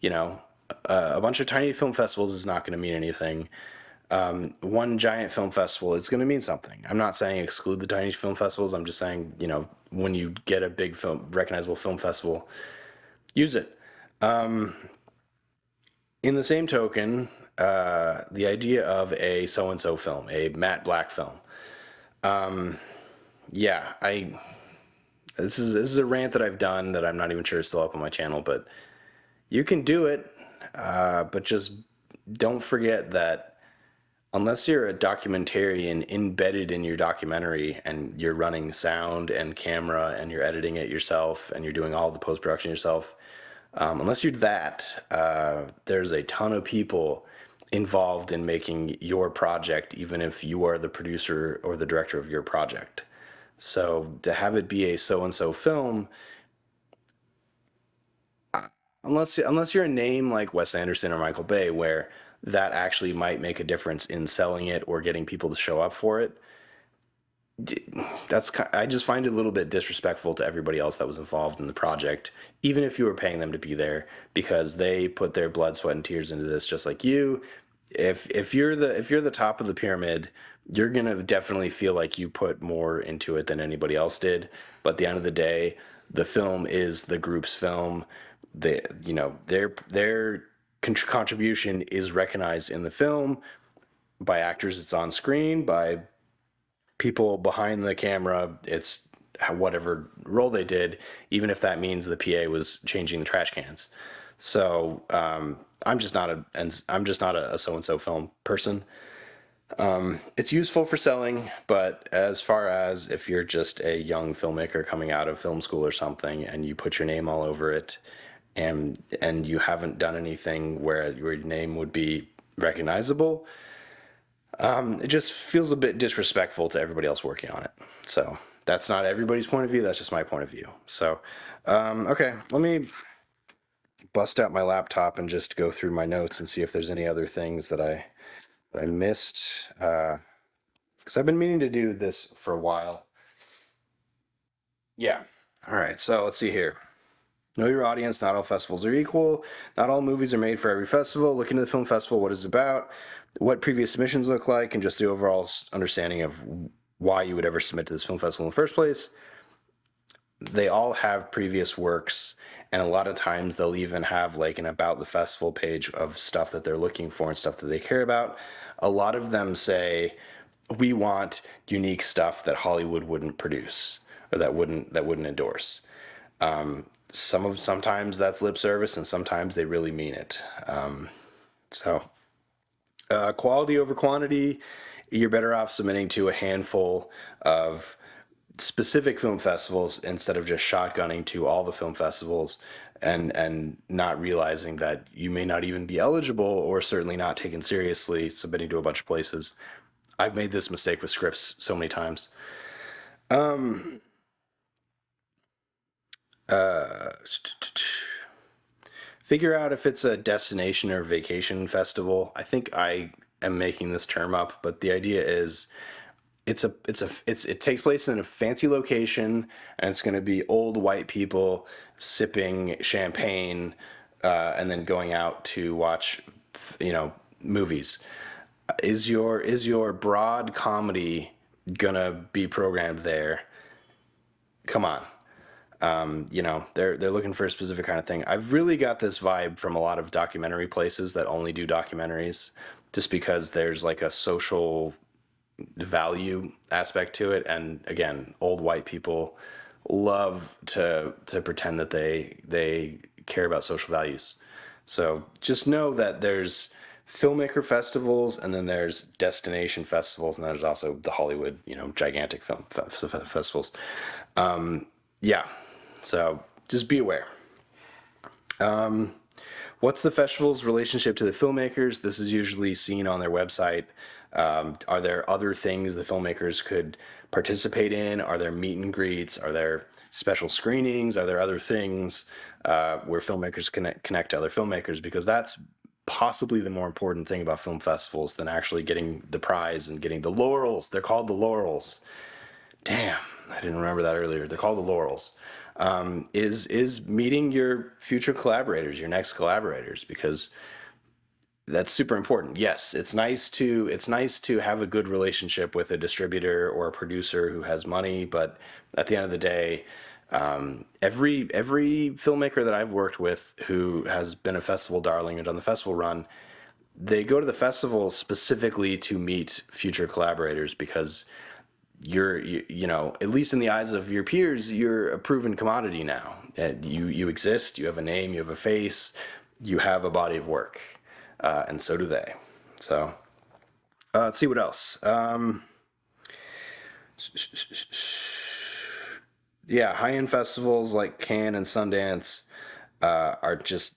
you know, a bunch of tiny film festivals is not going to mean anything. One giant film festival is going to mean something. I'm not saying exclude the tiny film festivals. I'm just saying, when you get a big film, recognizable film festival, use it. In the same token, the idea of a so and so film, a matte black film. Yeah, I this is a rant that I've done that I'm not even sure is still up on my channel, but you can do it, but just don't forget that unless you're a documentarian embedded in your documentary and you're running sound and camera and you're editing it yourself and you're doing all the post production yourself, unless you're that, there's a ton of people involved in making your project, even if you are the producer or the director of your project. So to have it be a so and so film, unless you're a name like Wes Anderson or Michael Bay, where that actually might make a difference in selling it or getting people to show up for it, I just find it a little bit disrespectful to everybody else that was involved in the project, even if you were paying them to be there, because they put their blood, sweat, and tears into this, just like you. If you're the top of the pyramid, you're gonna definitely feel like you put more into it than anybody else did. But at the end of the day, the film is the group's film. Their contribution is recognized in the film by actors. It's on screen by people behind the camera. It's whatever role they did, even if that means the PA was changing the trash cans. So I'm just not a so and so film person. It's useful for selling, but as far as if you're just a young filmmaker coming out of film school or something, and you put your name all over it, and you haven't done anything where your name would be recognizable, it just feels a bit disrespectful to everybody else working on it. So that's not everybody's point of view. That's just my point of view. So, okay, let me bust out my laptop and just go through my notes and see if there's any other things that I missed. Because I've been meaning to do this for a while. Yeah. All right. So let's see here. Know your audience. Not all festivals are equal. Not all movies are made for every festival. Look into the film festival, what it's about, what previous submissions look like, and just the overall understanding of why you would ever submit to this film festival in the first place. They all have previous works, and a lot of times they'll even have like an about the festival page of stuff that they're looking for and stuff that they care about. A lot of them say, we want unique stuff that Hollywood wouldn't produce or that wouldn't endorse. Sometimes that's lip service, and sometimes they really mean it. So quality over quantity, you're better off submitting to a handful of specific film festivals instead of just shotgunning to all the film festivals and not realizing that you may not even be eligible or certainly not taken seriously submitting to a bunch of places. I've made this mistake with scripts so many times. Uh, Figure out if it's a destination or vacation festival. I think I am making this term up, but the idea is it takes place in a fancy location, and it's going to be old white people sipping champagne, and then going out to watch, movies. Is your broad comedy gonna be programmed there? Come on. They're looking for a specific kind of thing. I've really got this vibe from a lot of documentary places that only do documentaries, just because there's like a social value aspect to it. And again, old white people love to pretend that they care about social values. So just know that there's filmmaker festivals, and then there's destination festivals, and there's also the Hollywood, gigantic film festivals. Yeah, so just be aware. What's the festival's relationship to the filmmakers? This is usually seen on their website. Are there other things the filmmakers could participate in? Are there meet and greets? Are there special screenings? Are there other things where filmmakers connect to other filmmakers? Because that's possibly the more important thing about film festivals than actually getting the prize and getting the laurels. They're called the laurels. Damn, I didn't remember that earlier. They're called the laurels. Is meeting your future collaborators, your next collaborators, because that's super important. Yes, it's nice to have a good relationship with a distributor or a producer who has money, but at the end of the day, every filmmaker that I've worked with who has been a festival darling and done the festival run, they go to the festival specifically to meet future collaborators because you know, at least in the eyes of your peers, you're a proven commodity now. You exist, you have a name, you have a face, you have a body of work, and so do they. So let's see what else. Yeah, high-end festivals like Cannes and Sundance are just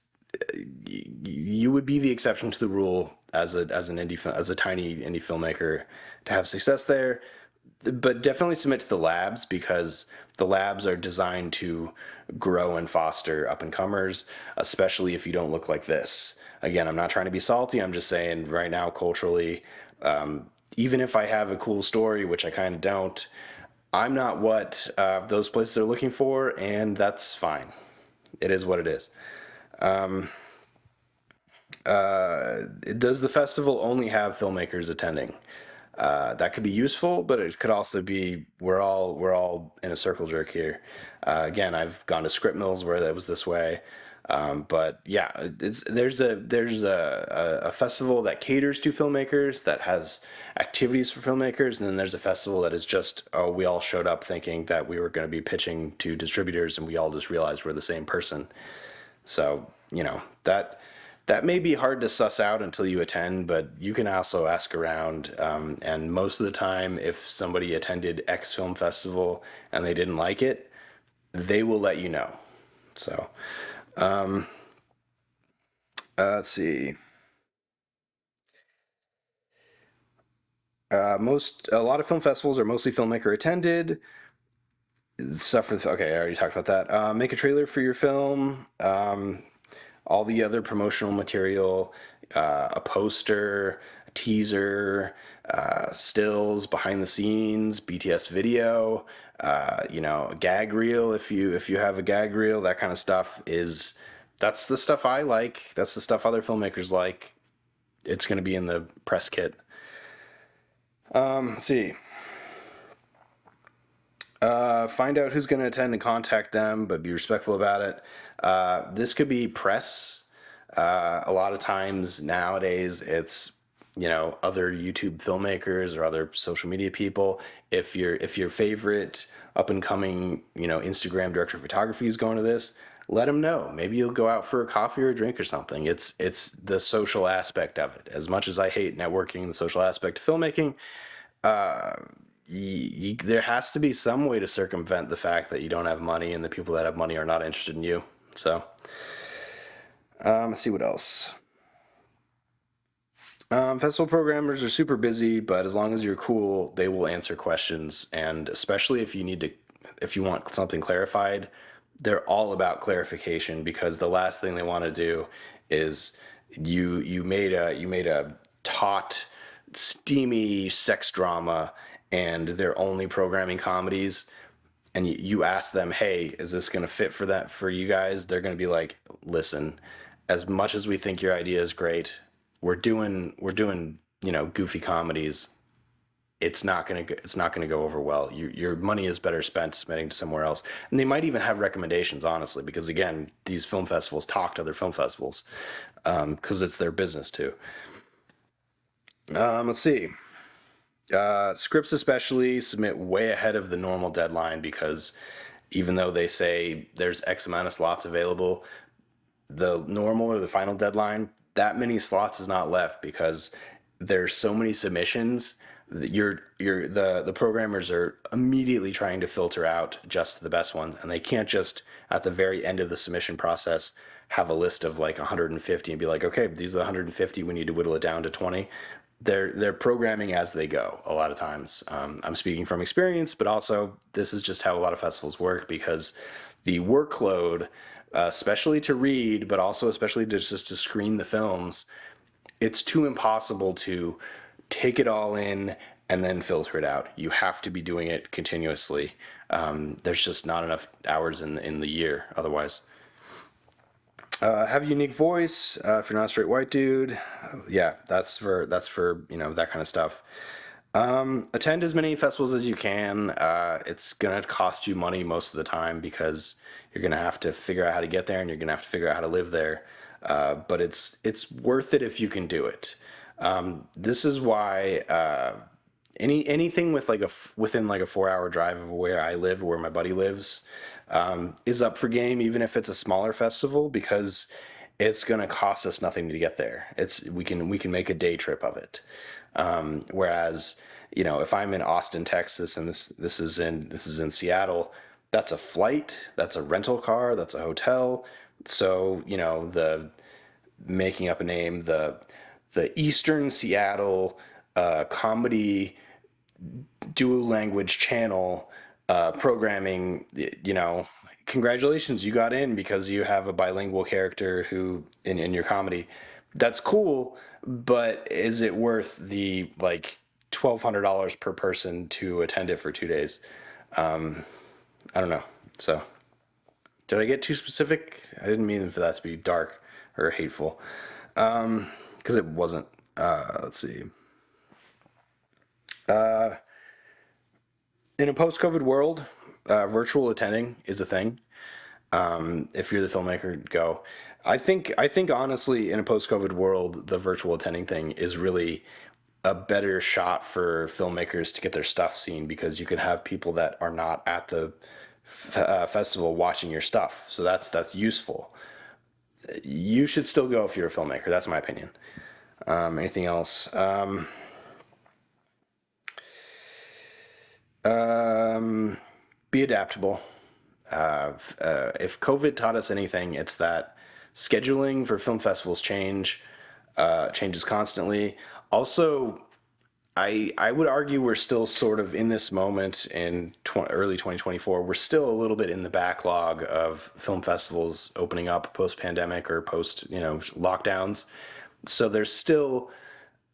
you would be the exception to the rule as a tiny indie filmmaker to have success there, but definitely submit to the labs because the labs are designed to grow and foster up and comers, especially if you don't look like this. Again, I'm not trying to be salty. I'm just saying right now, culturally, even if I have a cool story, which I kind of don't, I'm not what those places are looking for, and that's fine. It is what it is. Does the festival only have filmmakers attending? That could be useful, but it could also be we're all in a circle jerk here. Again, I've gone to script mills where that was this way, but yeah, there's a festival that caters to filmmakers that has activities for filmmakers, and then there's a festival that is just we all showed up thinking that we were going to be pitching to distributors, and we all just realized we're the same person. So, that may be hard to suss out until you attend, but you can also ask around. And most of the time, if somebody attended X film festival and they didn't like it, they will let you know. So, let's see. A lot of film festivals are mostly filmmaker attended. Stuff for okay, I already talked about that. Make a trailer for your film. All the other promotional material, a poster, a teaser, stills, behind the scenes, BTS video, a gag reel if you have a gag reel, that kind of stuff is that's the stuff I like. That's the stuff other filmmakers like. It's going to be in the press kit. Let's see. Find out who's going to attend and contact them, but be respectful about it. This could be press. A lot of times nowadays, it's other YouTube filmmakers or other social media people. If your favorite up and coming Instagram director of photography is going to this, let them know. Maybe you'll go out for a coffee or a drink or something. It's the social aspect of it. As much as I hate networking, the social aspect of filmmaking, there has to be some way to circumvent the fact that you don't have money and the people that have money are not interested in you. So, let's see what else. Festival programmers are super busy, but as long as you're cool, they will answer questions. And especially if you want something clarified, they're all about clarification because the last thing they want to do is you made a taut, steamy sex drama, and they're only programming comedies, and you ask them, hey, is this going to fit for you guys? They're going to be like, listen, as much as we think your idea is great, we're doing goofy comedies. It's not gonna go over well. Your money is better spent spending to somewhere else. And they might even have recommendations, honestly, because again, these film festivals talk to other film festivals because it's their business too. Let's see. Scripts especially submit way ahead of the normal deadline because even though they say there's X amount of slots available, the normal or the final deadline, that many slots is not left because there's so many submissions that the programmers are immediately trying to filter out just the best ones, and they can't just at the very end of the submission process have a list of like 150 and be like, okay, these are the 150. We need to whittle it down to 20. They're programming as they go a lot of times. I'm speaking from experience, but also this is just how a lot of festivals work because the workload especially to read, but also especially to just to screen the films. It's too impossible to take it all in and then filter it out. You have to be doing it continuously. There's just not enough hours in the year otherwise. Have a unique voice. If you're not a straight white dude, yeah, that's for that kind of stuff. Attend as many festivals as you can. It's gonna cost you money most of the time because you're gonna have to figure out how to get there and you're gonna have to figure out how to live there. But it's worth it if you can do it. This is why anything with within like a 4 hour drive of where I live, where my buddy lives, is up for game, even if it's a smaller festival, because it's gonna cost us nothing to get there. We can make a day trip of it. Whereas, if I'm in Austin, Texas, and this is in Seattle, that's a flight, that's a rental car, that's a hotel. So, the making up a name, the Eastern Seattle comedy dual language channel programming, congratulations, you got in because you have a bilingual character who in your comedy. That's cool, but is it worth the like $1,200 per person to attend it for 2 days? I don't know. So, did I get too specific? I didn't mean for that to be dark or hateful, because it wasn't. Let's see. In a post-COVID world, virtual attending is a thing. If you're the filmmaker, go. I think honestly, in a post-COVID world, the virtual attending thing is really a better shot for filmmakers to get their stuff seen because you can have people that are not at the festival watching your stuff. So that's useful. You should still go if you're a filmmaker. That's my opinion. Anything else? Be adaptable. If COVID taught us anything, it's that scheduling for film festivals changes constantly. Also, I would argue we're still sort of in this moment in early 2024. We're still a little bit in the backlog of film festivals opening up post pandemic or post lockdowns. So there's still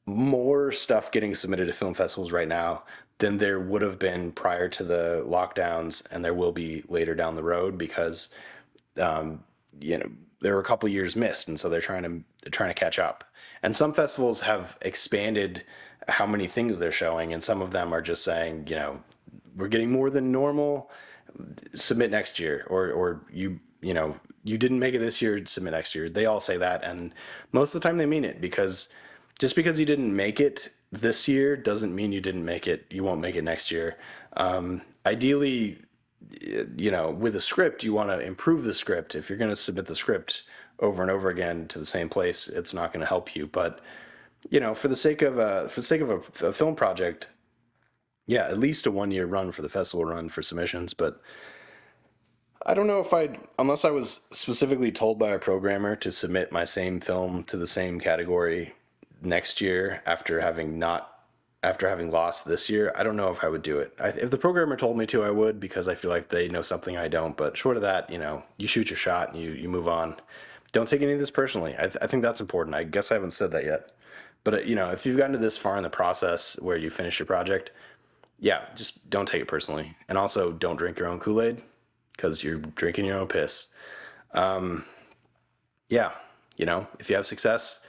more stuff getting submitted to film festivals right now than there would have been prior to the lockdowns, and there will be later down the road because you know there were a couple years missed, and so they're trying to catch up. And some festivals have expanded how many things they're showing, and some of them are just saying, we're getting more than normal. Submit next year, or you didn't make it this year, submit next year. They all say that, and most of the time they mean it because just because you didn't make it this year doesn't mean you didn't make it. You won't make it next year. Ideally, with a script, you want to improve the script. If you're going to submit the script over and over again to the same place, it's not going to help you. But for the sake of a film project, yeah, at least a 1 year run for the festival run for submissions. But I don't know if unless I was specifically told by a programmer to submit my same film to the same category next year after having lost this year. I don't know if I would do it. If the programmer told me to, I would because I feel like they know something I don't. But short of that, you shoot your shot and you move on. Don't take any of this personally. I think that's important. I guess I haven't said that yet. But if you've gotten to this far in the process where you finish your project, yeah, just don't take it personally. And also, don't drink your own Kool-Aid because you're drinking your own piss. Yeah, if you have success,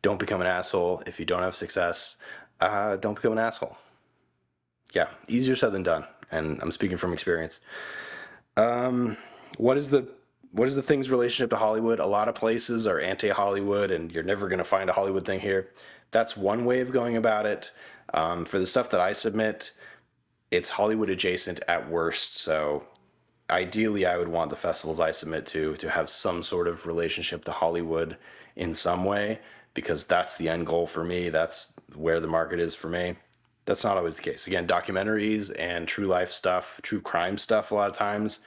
don't become an asshole. If you don't have success, don't become an asshole. Yeah, easier said than done. And I'm speaking from experience. What is the what is the thing's relationship to Hollywood? A lot of places are anti-Hollywood, and you're never going to find a Hollywood thing here. That's one way of going about it. For the stuff that I submit, it's Hollywood adjacent at worst. So ideally, I would want the festivals I submit to have some sort of relationship to Hollywood in some way, because that's the end goal for me. That's where the market is for me. That's not always the case. Again, documentaries and true life stuff, true crime stuff, a lot of times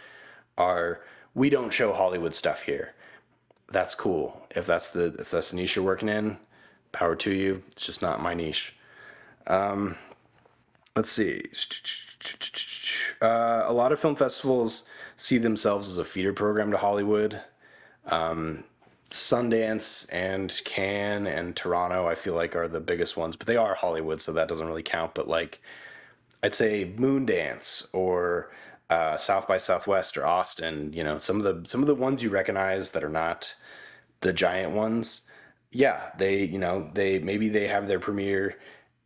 are, we don't show Hollywood stuff here. That's cool. If that's the niche you're working in, power to you. It's just not my niche. Let's see. A lot of film festivals see themselves as a feeder program to Hollywood. Sundance and Cannes and Toronto, I feel like are the biggest ones, but they are Hollywood, so that doesn't really count. But like, I'd say Moondance or South by Southwest or Austin. You know, some of the ones you recognize that are not the giant ones. Yeah, they maybe they have their premiere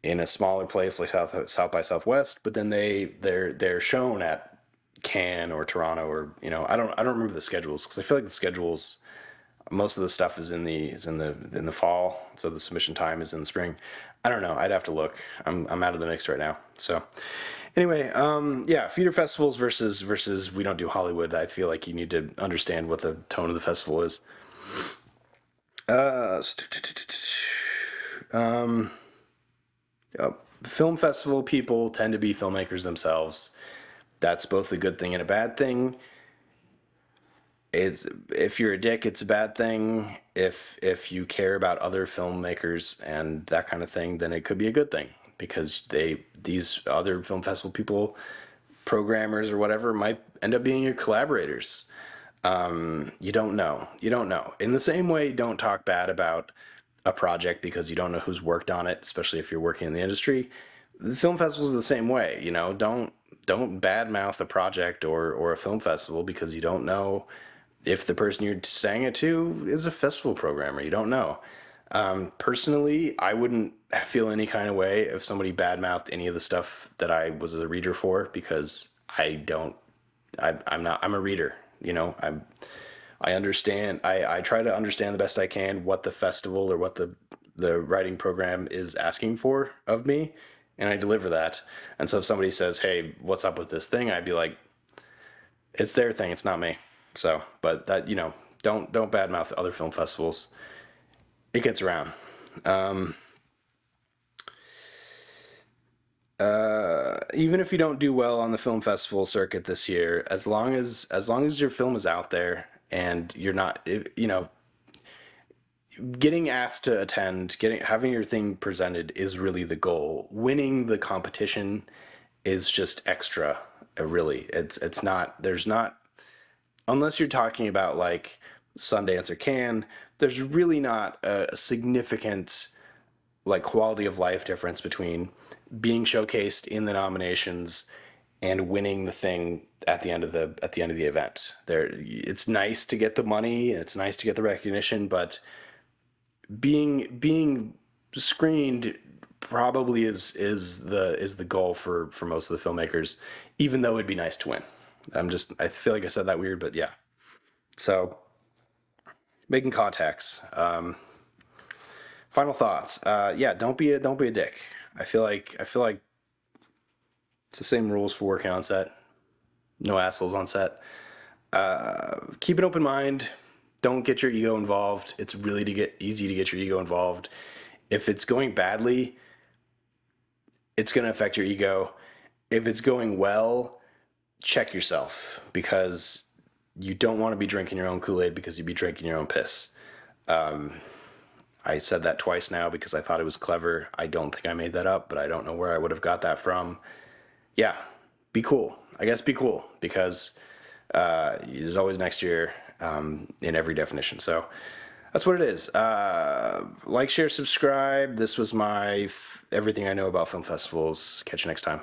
in a smaller place like South by Southwest, but then they're shown at Cannes or Toronto or I don't remember the schedules because I feel like the schedules most of the stuff is in the fall, so the submission time is in the spring. I don't know. I'd have to look. I'm out of the mix right now. So anyway, yeah, feeder festivals versus we don't do Hollywood. I feel like you need to understand what the tone of the festival is. Uh, um, Film festival people tend to be filmmakers themselves. That's both a good thing and a bad thing. It's if you're a dick, it's a bad thing. If you care about other filmmakers and that kind of thing, then it could be a good thing because these other film festival people, programmers or whatever, might end up being your collaborators. You don't know. You don't know. In the same way, don't talk bad about a project because you don't know who's worked on it, especially if you're working in the industry. The film festival is the same way. Don't badmouth a project or a film festival because you don't know if the person you're saying it to is a festival programmer. You don't know. Personally, I wouldn't feel any kind of way if somebody badmouthed any of the stuff that I was a reader for because I don't. I'm not. I'm a reader. I understand. I try to understand the best I can what the festival or what the writing program is asking for of me, and I deliver that. And so if somebody says, "Hey, what's up with this thing?" I'd be like, "It's their thing. It's not me." So, but that don't badmouth other film festivals. It gets around. Um, Even if you don't do well on the film festival circuit this year, as long as your film is out there and you're not, getting asked to attend, getting having your thing presented is really the goal. Winning the competition is just extra. Really, it's not. There's not unless you're talking about like Sundance or Cannes. There's really not a significant like quality of life difference between being showcased in the nominations and winning the thing at the end of the event. It's nice to get the money, it's nice to get the recognition, but being screened probably is the goal for most of the filmmakers, even though it'd be nice to win. I feel like I said that weird, but yeah. So making contacts. Final thoughts. Yeah, don't be a dick. I feel like it's the same rules for working on set. No assholes on set. Keep an open mind. Don't get your ego involved. It's really to get easy to get your ego involved. If it's going badly, it's going to affect your ego. If it's going well, check yourself because you don't want to be drinking your own Kool-Aid because you'd be drinking your own piss. I said that twice now because I thought it was clever. I don't think I made that up, but I don't know where I would have got that from. Yeah, be cool. I guess be cool because there's always next year in every definition. So that's what it is. Like, share, subscribe. This was my everything I know about film festivals. Catch you next time.